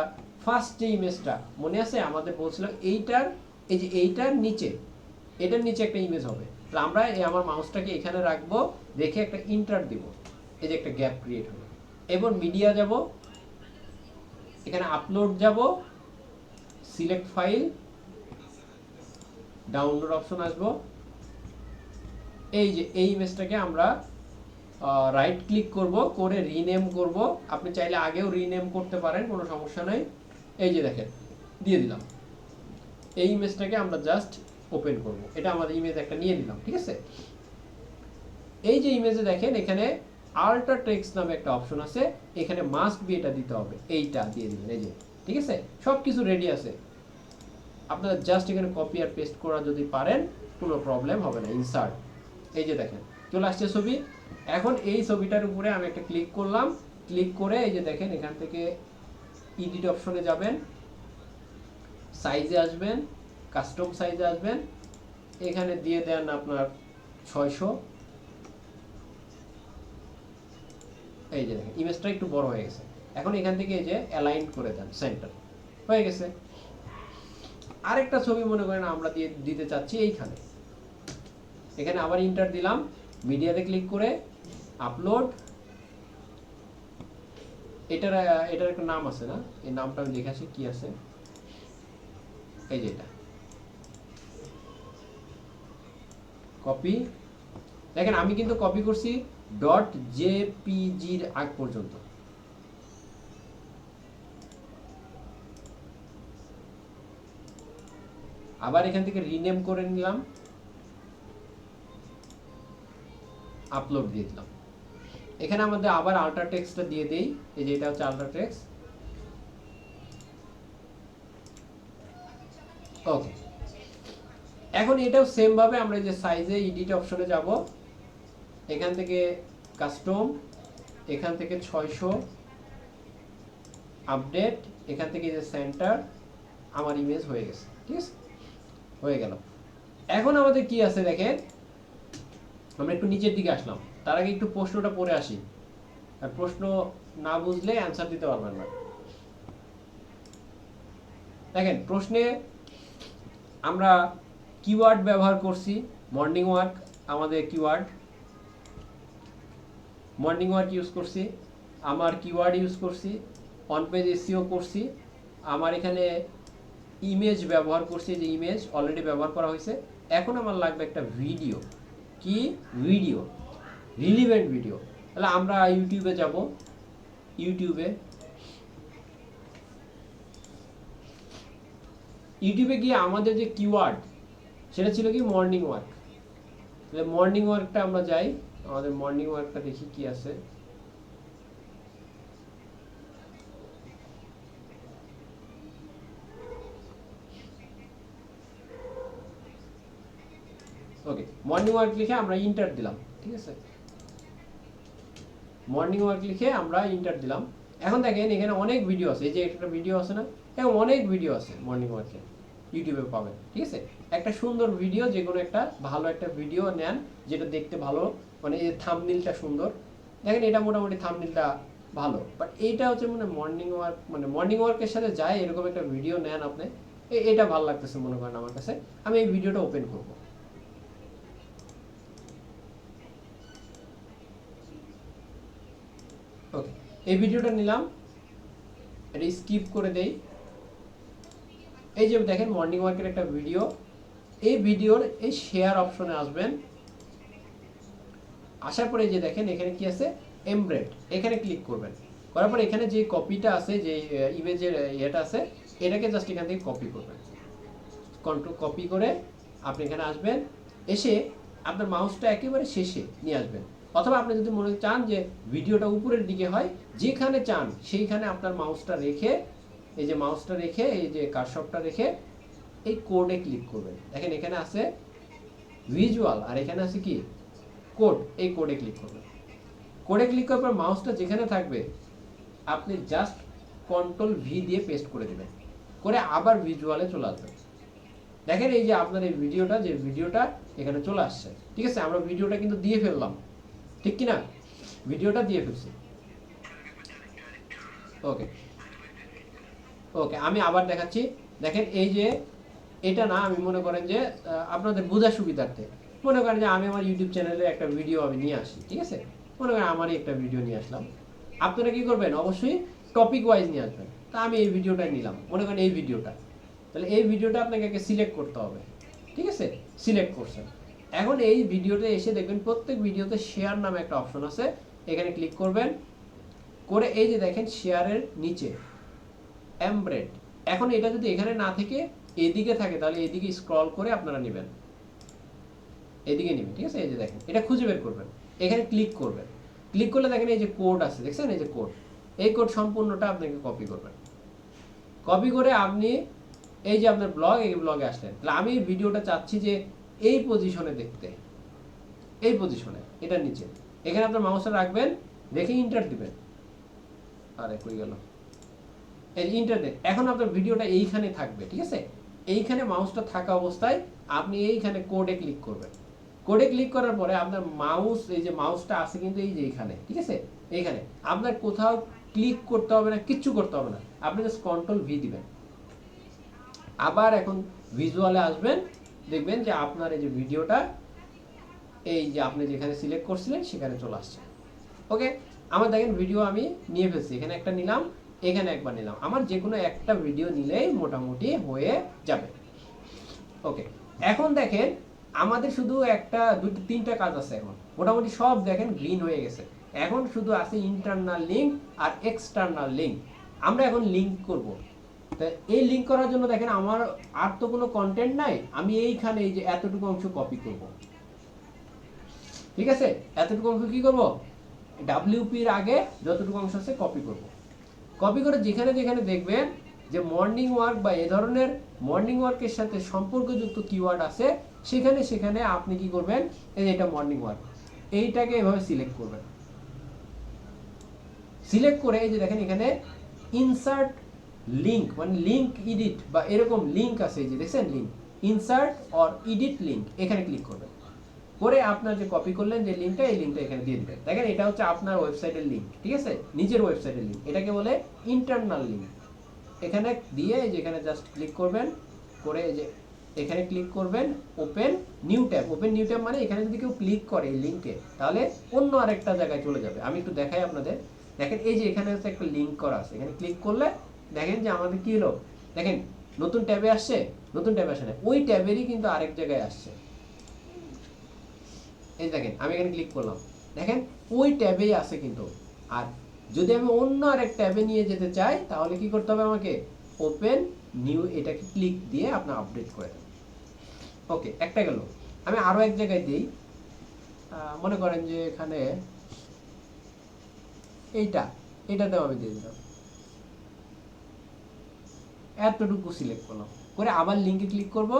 [SPEAKER 1] ফার্স্ট যে ইমেজটা মনে আছে আমাদের বলছিলাম এইটার এই যে এইটার নিচে এটার নিচে একটা ইমেজ হবে। তো আমরা এই আমার মাউসটাকে এখানে রাখবো, রেখে একটা ইন্টার দিব, এই যে একটা গ্যাপ ক্রিয়েট হলো। এবার মিডিয়া যাব, এখানে আপলোড যাব, সিলেক্ট ফাইল, ডাউনলোড অপশন আসবো। এই যে এই ইমেজটাকে আমরা রাইট ক্লিক করব, করে রিনেম করব। আপনি চাইলে আগেও রিনেম করতে পারেন, কোনো সমস্যা নাই। এই যে দেখেন দিয়ে দিলাম। এই ইমেজটাকে আমরা জাস্ট ওপেন করব, এটা আমাদের ইমেজ একটা নিয়ে নিলাম, ঠিক আছে। এই যে ইমেজে দেখেন এখানে আল্ট্রা টেক্সট নামে একটা অপশন আছে, এখানে মাস্ট বি এটা দিতে হবে, এইটা দিয়ে দিবেন। এই যে ঠিক আছে, সব কিছু রেডি আছে। আপনারা জাস্ট এখানে কপি আর পেস্ট করা যদি পারেন কোনো প্রবলেম হবে না। ইনসার্ট, এই যে দেখেন চলে আসছে ছবি। এখন এই ছবিটার উপরে আমি একটা ক্লিক করলাম, ক্লিক করে এই যে দেখেন এখান থেকে এডিট অপশনে যাবেন, সাইজে আসবেন, কাস্টম সাইজে আসবেন, এখানে দিয়ে দেন আপনার 600। এই যে দেখেন ইমেজটা একটু বড় হয়ে গেছে। এখন এখান থেকে এই যে অ্যালাইন করে দেন, সেন্টার হয়ে গেছে। আরেকটা ছবি মনে করেন আমরা দিতে চাচ্ছি এইখানে, এখানে আবার ইন্টার দিলাম, মিডিয়াতে ক্লিক করে আপলোড। এটার একটা নাম আছে না, এই নামটা আমি দেখাচ্ছি কি আছে। এই যে এটা কপি, দেখেন আমি কিন্তু কপি করছি .jpg-র আগ পর্যন্ত। আবার এখান থেকে রিনেম করে নিলাম, আপলোড দিয়ে দিলাম। এখানে আমাদের আবার আল্ট্রা টেক্সটটা দিয়ে দেই, এই যে এটা হচ্ছে আল্ট্রা টেক্সট। ওকে, এখন এটাও সেম ভাবে আমরা যে সাইজে এডিট অপশনে যাব, এখান থেকে কাস্টম, এখান থেকে 600 আপডেট, এখান থেকে যে সেন্টার, আমার ইমেজ হয়ে গেছে, ঠিক আছে, হয়ে গেল। এখন আমাদের কি আছে দেখেন, আমরা একটু নিচের দিকে আসলাম, তার আগে একটু প্রশ্নটা পড়ে আসি, আর প্রশ্ন না বুঝলে অ্যান্সার দিতে পারবেন না। দেখেন প্রশ্নে আমরা কিওয়ার্ড ব্যবহার করছি, মর্নিং ওয়ার্ক আমাদের কিওয়ার্ড, মর্নিং ওয়ার্ক ইউজ করছি, আমার কিওয়ার্ড ইউজ করছি, অন পেজ এসইও করছি, আমার এখানে ইমেজ ব্যবহার করছি, যে ইমেজ অলরেডি ব্যবহার করা হয়েছে। এখন আমার লাগবে একটা ভিডিও, কি ভিডিও, রিলিভেন্ট ভিডিও। তাহলে আমরা ইউটিউবে যাব, ইউটিউবে গিয়ে আমাদের যে কিওয়ার্ড সেটা ছিল কি মর্নিং ওয়ার্ক। তাহলে মর্নিং ওয়ার্কটা আমরা যাই, আমাদের মর্নিং ওয়ার্কটা দেখি কি আছে। ওকে, মর্নিং ওয়ার্ক লিখে আমরা ইন্টার দিলাম, ঠিক আছে, মর্নিং ওয়ার্ক লিখে আমরা ইন্টার দিলাম। এখন দেখেন এখানে অনেক ভিডিও আছে, এই যে একটা ভিডিও আছে না, এরকম অনেক ভিডিও আছে মর্নিং ওয়ার্কে, ইউটিউবে পাবেন, ঠিক আছে। একটা সুন্দর ভিডিও, যে কোনো একটা ভালো একটা ভিডিও নেন যেটা দেখতে ভালো, মানে এই থাম্বনেইলটা সুন্দর, দেখেন এটা মোটামুটি থাম্বনেইলটা ভালো, বাট এইটা হচ্ছে মানে মর্নিং ওয়ার্ক, মানে মর্নিং ওয়ার্কের সাথে যায় এরকম একটা ভিডিও নেন আপনি, এটা ভালো লাগতেছে মনে করেন আমার কাছে, আমি এই ভিডিওটা ওপেন করবো। ওকে, এই ভিডিওটা নিলাম, এটা স্কিপ করে দেই। এই যে দেখেন মর্নিং ওয়ার্কের একটা ভিডিও, এই ভিডিওর এই শেয়ার অপশনে আসবেন, আসার পরে যে দেখেন এখানে কি আছে এমবেড, এখানে ক্লিক করবেন, করার পর এখানে যে কপিটা আছে, যে ইমেজের এটা আছে, এটাকে জাস্ট এখান থেকে কপি করবেন, কন্ট্রোল কপি করে আপনি এখানে আসবেন, এসে আপনার মাউসটা একেবারে শেষে নিয়ে আসবেন, অথবা আপনি যদি মনে চান যে ভিডিওটা উপরের দিকে হয়, যেখানে চান সেইখানে আপনার মাউসটা রেখে, এই যে মাউসটা রেখে এই যে কারসরটা রেখে এই কোডে ক্লিক করবেন। দেখেন এখানে আছে ভিজুয়াল আর এখানে আছে কি কোড, এই কোডে ক্লিক করবেন। কোডে ক্লিক করার পর মাউসটা যেখানে থাকবে আপনি জাস্ট কন্ট্রোল ভি দিয়ে পেস্ট করে দেবেন, করে আবার ভিজুয়ালে চলে আসবেন। দেখেন এই যে আপনার এই ভিডিওটা, যে ভিডিওটা এখানে চলে আসছে, ঠিক আছে, আমরা ভিডিওটা কিন্তু দিয়ে ফেললাম, ঠিক কি না, ভিডিওটা দিয়ে ফেলছি। ওকে, ওকে, আমি আবার দেখাচ্ছি। দেখেন এই যে এটা না, আমি মনে করেন যে আপনাদের বোঝার সুবিধার্থে মনে করেন যে আমি আমার ইউটিউব চ্যানেলে একটা ভিডিও আমি নিয়ে আসি, ঠিক আছে? মনে করেন আমারই একটা ভিডিও নিয়ে আসলাম। আপনারা কি করবেন, অবশ্যই টপিক ওয়াইজ নিয়ে আসবেন। তা আমি এই ভিডিওটা নিলাম, মনে করেন এই ভিডিওটা, তাহলে এই ভিডিওটা আপনাকে আগে সিলেক্ট করতে হবে, ঠিক আছে? সিলেক্ট করছেন, এখন এই ভিডিওতে এসে দেখবেন প্রত্যেক ভিডিওতে শেয়ার নামে একটা অপশন আছে, এখানে ক্লিক করবেন। করে এই যে দেখেন শেয়ারের নিচে এমব্রেড, এখন এটা যদি এখানে না থেকে এদিকে থাকে তাহলে এদিকে স্ক্রল করে আপনারা নেবেন, এদিকে নেবেন, ঠিক আছে? এই যে দেখেন এটা খুঁজে বের করবেন, এখানে ক্লিক করবেন। ক্লিক করলে দেখেন এই যে কোড আছে, দেখছেন এই যে কোড, এই কোড সম্পূর্ণটা আপনাকে কপি করবেন। কপি করে আপনি এই যে আপনার ব্লগ, এই ব্লগে আসলেন। তাহলে আমি এই ভিডিওটা চাচ্ছি যে এই পজিশনে দেখতে, এই পজিশনে, এটার নিচে, এখানে আপনার মাউসটা রাখবেন, রেখে ইন্টার দিবেন। আরে কই গেল, এই ইন্টারনেট, এখন আপনার ভিডিওটা এইখানে থাকবে, ঠিক আছে? এইখানে মাউসটা থাকা অবস্থায় আপনি এইখানে কোডে ক্লিক করবেন। কোডে ক্লিক করার পরে আপনার মাউস, এই যে মাউসটা আছে কিন্তু এই যে এইখানে, ঠিক আছে? এইখানে আপনার কোথাও ক্লিক করতে হবে না, কিচ্ছু করতে হবে না, আপনি জাস্ট কন্ট্রোল ভি দিবেন। আবার এখন ভিজুয়ালে আসবেন, দেখবেন যে আপনার এই যে ভিডিওটা, এই যে আপনি যেখানে সিলেক্ট করছিলেন সেখানে চলে আসছে। ওকে, আমার দেখেন ভিডিও আমি নিয়ে ফেলছি, এখানে একটা নিলাম, এখানে একবার নিলাম, আমার যে কোনো একটা ভিডিও নিলেই মোটামুটি হয়ে যাবে। ওকে, এখন দেখেন আমাদের শুধু একটা দুটো তিনটা কাজ আছে, এখন মোটামুটি সব দেখেন গ্রিন হয়ে গেছে। এখন শুধু আছে ইন্টারনাল লিঙ্ক আর এক্সটার্নাল লিঙ্ক। আমরা এখন লিঙ্ক করব। তা এই লিঙ্ক করার জন্য দেখেন আমার আর তো কোনো কন্টেন্ট নাই, আমি এইখানে এই যে এতটুকু অংশ কপি করব, ঠিক আছে? এতটুকু অংশ কি করব, ডাব্লিউপির আগে যতটুকু অংশ আছে কপি করব। কপি করে যেখানে যেখানে দেখবেন যে মর্নিং ওয়ার্ক বা এ ধরনের মর্নিং ওয়ার্কের সাথে সম্পর্কযুক্ত কিওয়ার্ড আছে, সেখানে সেখানে আপনি কি করবেন, এই যে এটা মর্নিং ওয়ার্ক, এইটাকে এভাবে সিলেক্ট করবেন। সিলেক্ট করে এই যে দেখেন এখানে ইনসার্ট লিঙ্ক, মানে লিঙ্ক এডিট বা এরকম লিঙ্ক আছে, এই যে দেখছেন link, insert or edit link, এখানে ক্লিক করবেন। করে আপনার যে কপি করলেন যে লিঙ্কটা, এই লিঙ্কটা এখানে দিয়ে দিবেন। দেখেন এটা হচ্ছে আপনার ওয়েবসাইটের লিঙ্ক, ঠিক আছে? নিজের ওয়েবসাইটের লিঙ্ক, এটাকে বলে ইন্টারনাল লিঙ্ক। এখানে দিয়ে যেখানে জাস্ট ক্লিক করবেন, করে এই যে এখানে ক্লিক করবেন, open new tab. Open new tab মানে এখানে যদি কেউ ক্লিক করে এই লিঙ্কে, তাহলে অন্য আরেকটা জায়গায় চলে যাবে। আমি একটু দেখাই আপনাদের। দেখেন এই যে এখানে হচ্ছে একটা লিঙ্ক করা আছে, এখানে ক্লিক করলে দেখেন যে আমাদের কি হলো, দেখেন নতুন ট্যাবে আসছে, নতুন ট্যাবে আসে না, ওই ট্যাবেরই কিন্তু আরেক জায়গায় আসছে। এই দেখেন আমি এখানে ক্লিক করলাম, দেখেন ওই ট্যাবেই আছে কিন্তু। আর যদি আমি অন্য আরেক ট্যাবে নিয়ে যেতে চাই তাহলে কি করতে হবে, আমাকে ওপেন নিউ এটাকে ক্লিক দিয়ে আপনি আপডেট করে দেন। ওকে, একটা গেল। আমি আরো এক জায়গায় দিই, মনে করেন যে এখানে এটাতেও আমি দিয়ে দিলাম, এতটুকু সিলেক্ট করলাম। করে আবার লিঙ্কে ক্লিক করব,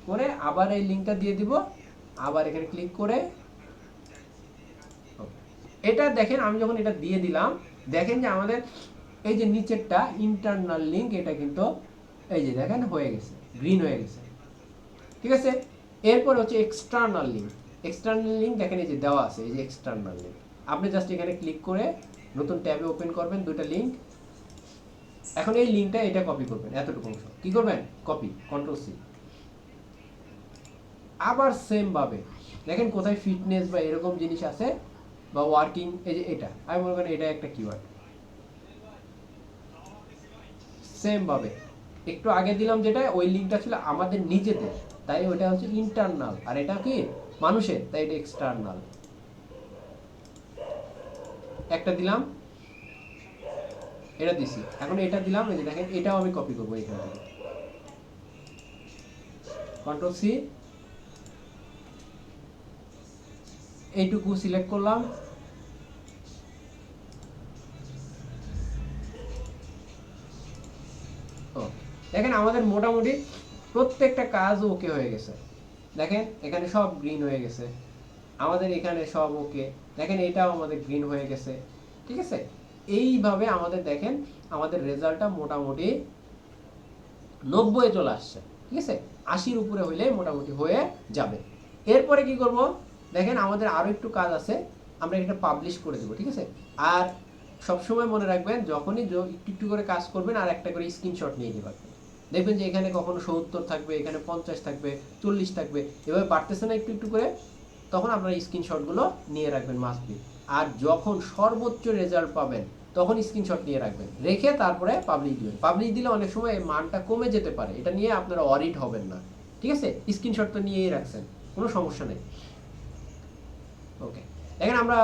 [SPEAKER 1] করে আবার এই লিঙ্কটা দিয়ে দিব, আবার এখানে ক্লিক করে এটা দেখেন আমি যখন এটা দিয়ে দিলাম, দেখেন যে আমাদের এই যে নিচেরটা ইন্টারনাল লিঙ্ক, এটা কিন্তু এই যে দেখেন হয়ে গেছে, গ্রিন হয়ে গেছে, ঠিক আছে? এরপর হচ্ছে এক্সটার্নাল লিঙ্ক। এক্সটার্নাল লিঙ্ক দেখেন এই যে দেওয়া আছে, এই যে এক্সটার্নাল লিঙ্ক, আপনি জাস্ট এখানে ক্লিক করে নতুন ট্যাবে ওপেন করবেন দুটো লিঙ্ক। এখন এই লিঙ্কটা এটা কপি করবেন, এতটুকু অংশ কি করবেন, কপি, কন্ট্রোল সি। আবার সেম ভাবে দেখেন কোথায় ফিটনেস বা এরকম জিনিস আছে বা ওয়ার্কিং, এই যে এটা আমি মনে করেন এটা একটা কিওয়ার্ড, সেম ভাবে একটু আগে দিলাম যেটা, ওই লিঙ্কটা ছিল আমাদের নিজেদের, তাই ওটা হচ্ছে ইন্টারনাল, আর এটা কি মানুষের, তাই এটা এক্সটার্নাল। একটা দিলাম, এটা দিছি, এখন এটা দিলাম, এই যে দেখেন এটাও আমি কপি করবো এখান থেকে, কন্ট্রোল সি, এইটুকু সিলেক্ট করলাম, দেখেন আমাদের মোটামুটি প্রত্যেকটা কাজ ওকে হয়ে গেছে। দেখেন এখানে সব গ্রিন হয়ে গেছে, আমাদের এখানে সব ওকে, দেখেন এটাও আমাদের গ্রিন হয়ে গেছে, ঠিক আছে? এইভাবে আমাদের দেখেন আমাদের রেজাল্টটা মোটামুটি 90 চলে আসছে, ঠিক আছে? 80-র উপরে হইলে মোটামুটি হয়ে যাবে। এরপরে কি করব, দেখেন আমাদের আরো একটু কাজ আছে, আমরা এটা পাবলিশ করে দেবো, ঠিক আছে? আর সবসময় মনে রাখবেন যখনই একটু একটু করে কাজ করবেন আর একটা করে স্ক্রিনশট নিয়ে নেবেন। দেখবেন যে এখানে কখনো 70 থাকবে, এখানে 50 থাকবে, 40 থাকবে, এভাবে বাড়তেছে না একটু একটু করে, তখন আপনার স্ক্রিনশটগুলো নিয়ে রাখবেন মাস্ট বি। আর যখন সর্বোচ্চ রেজাল্ট পাবেন তখন স্ক্রিনশট নিয়ে রাখবেন, রেখে তারপরে পাবলিশ দিবেন। পাবলিশ দিলে অনেক সময় এই মানটা কমে যেতে পারে, এটা নিয়ে আপনারা অডিট হবেন না, ঠিক আছে? স্ক্রিনশট তো নিয়েই রাখছেন, কোনো সমস্যা নেই। ওকে, দেখেন আমরা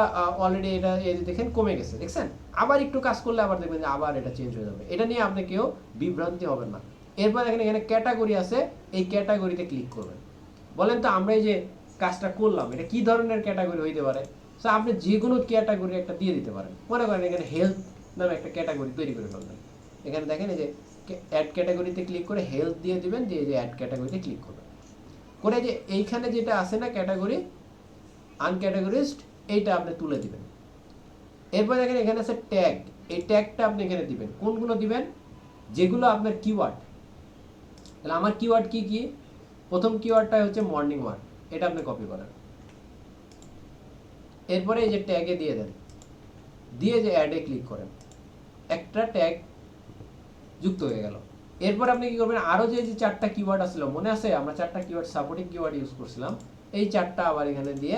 [SPEAKER 1] অলরেডি এটা এই যে দেখেন কমে গেছে, দেখছেন? আবার একটু কাজ করলে আবার দেখবেন যে আবার এটা চেঞ্জ হয়ে যাবে। এটা নিয়ে আপনি কেউ বিভ্রান্তি হবেন না। এরপর দেখেন এখানে ক্যাটাগরি আছে, এই ক্যাটাগরিতে ক্লিক করবেন। বলেন তো আমরা এই যে কাজটা করলাম এটা কি ধরনের ক্যাটাগরি হইতে পারে? সো আপনি যে কোনো ক্যাটাগরি একটা দিয়ে দিতে পারেন। মনে করেন এখানে হেলথ নামে একটা ক্যাটাগরি তৈরি করে ফেলবেন। এখানে দেখেন এই যে অ্যাড ক্যাটাগরিতে ক্লিক করে হেলথ দিয়ে দিবেন, যে এই যে অ্যাড ক্যাটাগরিতে ক্লিক করবেন। করে যে এইখানে যেটা আছে না ক্যাটাগরি আনক্যাটাগরিজড, এইটা আপনি তুলে দিবেন। এরপর দেখেন এখানে আছে ট্যাগ, এই ট্যাগটা আপনি এখানে দিবেন। কোনগুলো দিবেন? যেগুলো আপনার কিওয়ার্ড। তাহলে আমার কিওয়ার্ড কি কি? প্রথম কিওয়ার্ডটা হচ্ছে মর্নিং ওয়াক, এটা আপনি কপি করেন। এরপরে এই যে ট্যাগে দিয়ে দেন, দিয়ে যে অ্যাডে ক্লিক করেন, একটা ট্যাগ যুক্ত হয়ে গেল। এরপর আপনি কি করবেন? আরও যে চারটা কিওয়ার্ড আসলো, মনে আছে আমরা চারটা কিওয়ার্ড সাপোর্টিং কিওয়ার্ড ইউজ করছিলাম, এই চারটা আবার এখানে দিয়ে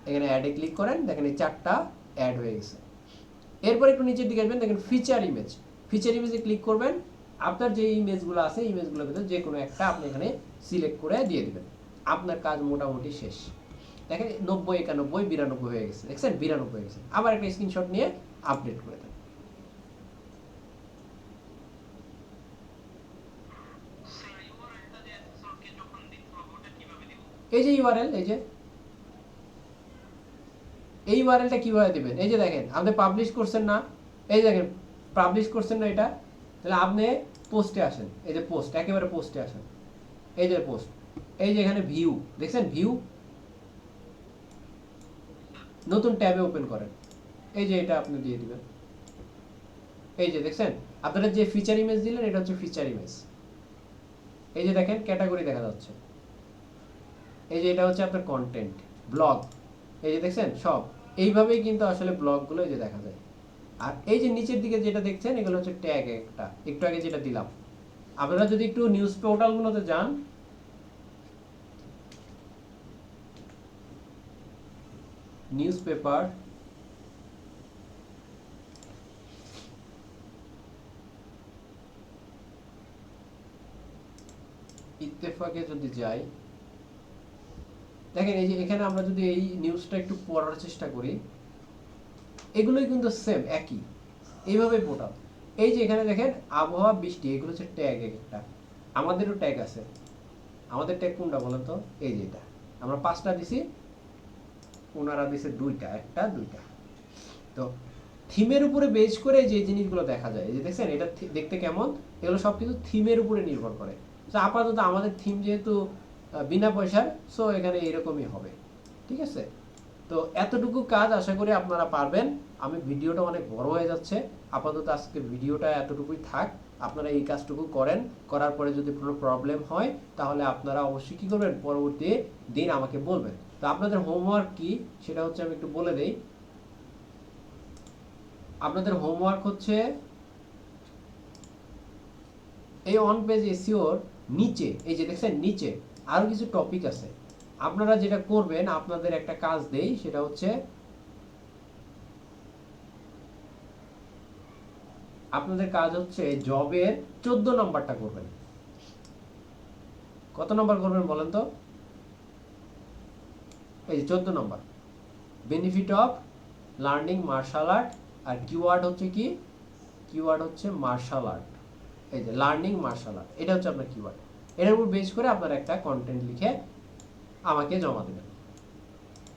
[SPEAKER 1] এখানে অ্যাডে ক্লিক করেন। দেখেন এই চারটা অ্যাড হয়ে গেছে। এরপর একটু নিচের দিকে আসবেন, দেখেন ফিচার ইমেজ। ফিচার ইমেজে ক্লিক করবেন, আপনার যে ইমেজগুলো আছে ইমেজগুলোর ভিতরে যে কোনো একটা আপনি এখানে সিলেক্ট করে দিয়ে দিবেন। আপনার কাজ মোটামুটি শেষ। দেখেন 90, 91, 92 হয়ে গেছে, দেখছেন? 92 হয়ে গেছে। আবার একটা স্ক্রিনশট নিয়ে আপডেট করে দেন। এই যে ইউআরএল, এই ইউআরএলটা কিভাবে দিবেন? এই যে দেখেন আপনি পাবলিশ করছেন না, এই দেখেন পাবলিশ করছেন না এটা, তাহলে আপনি পোস্টে আসেন, এই যে পোস্ট, একেবারে পোস্টে আসেন, এই যে পোস্ট, এই যে এখানে ভিউ, দেখছেন? ভিউ, নতুন ট্যাবে ওপেন করেন, এই যে এটা আপনি দিয়ে দিবেন। এই যে দেখছেন আপনারা যে ফিচার ইমেজ দিলেন এটা হচ্ছে ফিচার ইমেজ। এই যে দেখেন ক্যাটাগরি দেখা যাচ্ছে, এই যে এটা হচ্ছে আপনার কন্টেন্ট ব্লগ, এই যে দেখছেন সব এইভাবেই কিন্তু আসলে ব্লগগুলো এই যে দেখা যায়। আর এই যে নিচের দিকে যেটা দেখছেন এগুলো হচ্ছে ট্যাগ, একটা একটু আগে যেটা দিলাম। আপনারা যদি একটু নিউজ পোর্টালগুলোতে যান, নিউজ পেপার, ইত্তেফাকে যদি যাই, দেখেন এই যে এখানে আমরা যদি এই নিউজটা একটু পড়ার চেষ্টা করি, এগুলোই কিন্তু সেম একই, এইভাবেই পোর্টাল। এই যে এখানে দেখেন আবহাওয়া, বৃষ্টি, এগুলো হচ্ছে ট্যাগ একটা। আমাদেরও ট্যাগ আছে। আমাদের ট্যাগ কোনটা বলেন তো? এই যে এটা আমরা 5টা দিছি, ওনারা দিছে 2টা, একটা 2টা। তো থিমের উপরে বেস করে যে জিনিসগুলো দেখা যায়, এই যে দেখছেন এটা দেখতে কেমন, এগুলো সব কিছু থিমের উপরে নির্ভর করে। তো আপাতত আমাদের থিম যেহেতু বিনা পয়সার, সো এখানে এরকমই হবে, ঠিক আছে? তো এতটুকু কাজ আশা করি আপনারা পারবেন। আমি ভিডিওটা অনেক বড় হয়ে যাচ্ছে, আপাতত আজকে ভিডিওটা এতটুকুই থাক। আপনারা এই কাজটুকু করেন, করার পরে যদি কোনো প্রবলেম হয় তাহলে আপনারা অবশ্যই কী করবেন, পরবর্তী দিন আমাকে বলবেন। তো আপনাদের হোমওয়ার্ক কি সেটা হচ্ছে আমি একটু বলে দেই। আপনাদের হোমওয়ার্ক হচ্ছে এই অন পেজ এসইওর নিচে, এই যে দেখছেন নিচে আরও কিছু টপিক আছে। আপনারা যেটা করবেন, আপনাদের একটা কাজ দেই, সেটা হচ্ছে আপনাদের কাজ হচ্ছে জবের 14 নম্বরটা করবেন। কত নম্বর করবেন বলেন তো? এই যে 14 নম্বর, benefit of learning martial art. আর কিওয়ার্ড হচ্ছে কি? কিওয়ার্ড হচ্ছে মার্শাল আর্ট। এই যে লার্নিং মার্শাল আর্ট, এটা হচ্ছে আপনার কিওয়ার্ড। এটার উপর বেস করে আপনার একটা কন্টেন্ট লিখে আমাকে জমা দেবেন,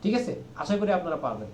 [SPEAKER 1] ঠিক আছে? আশা করি আপনারা পারবেন।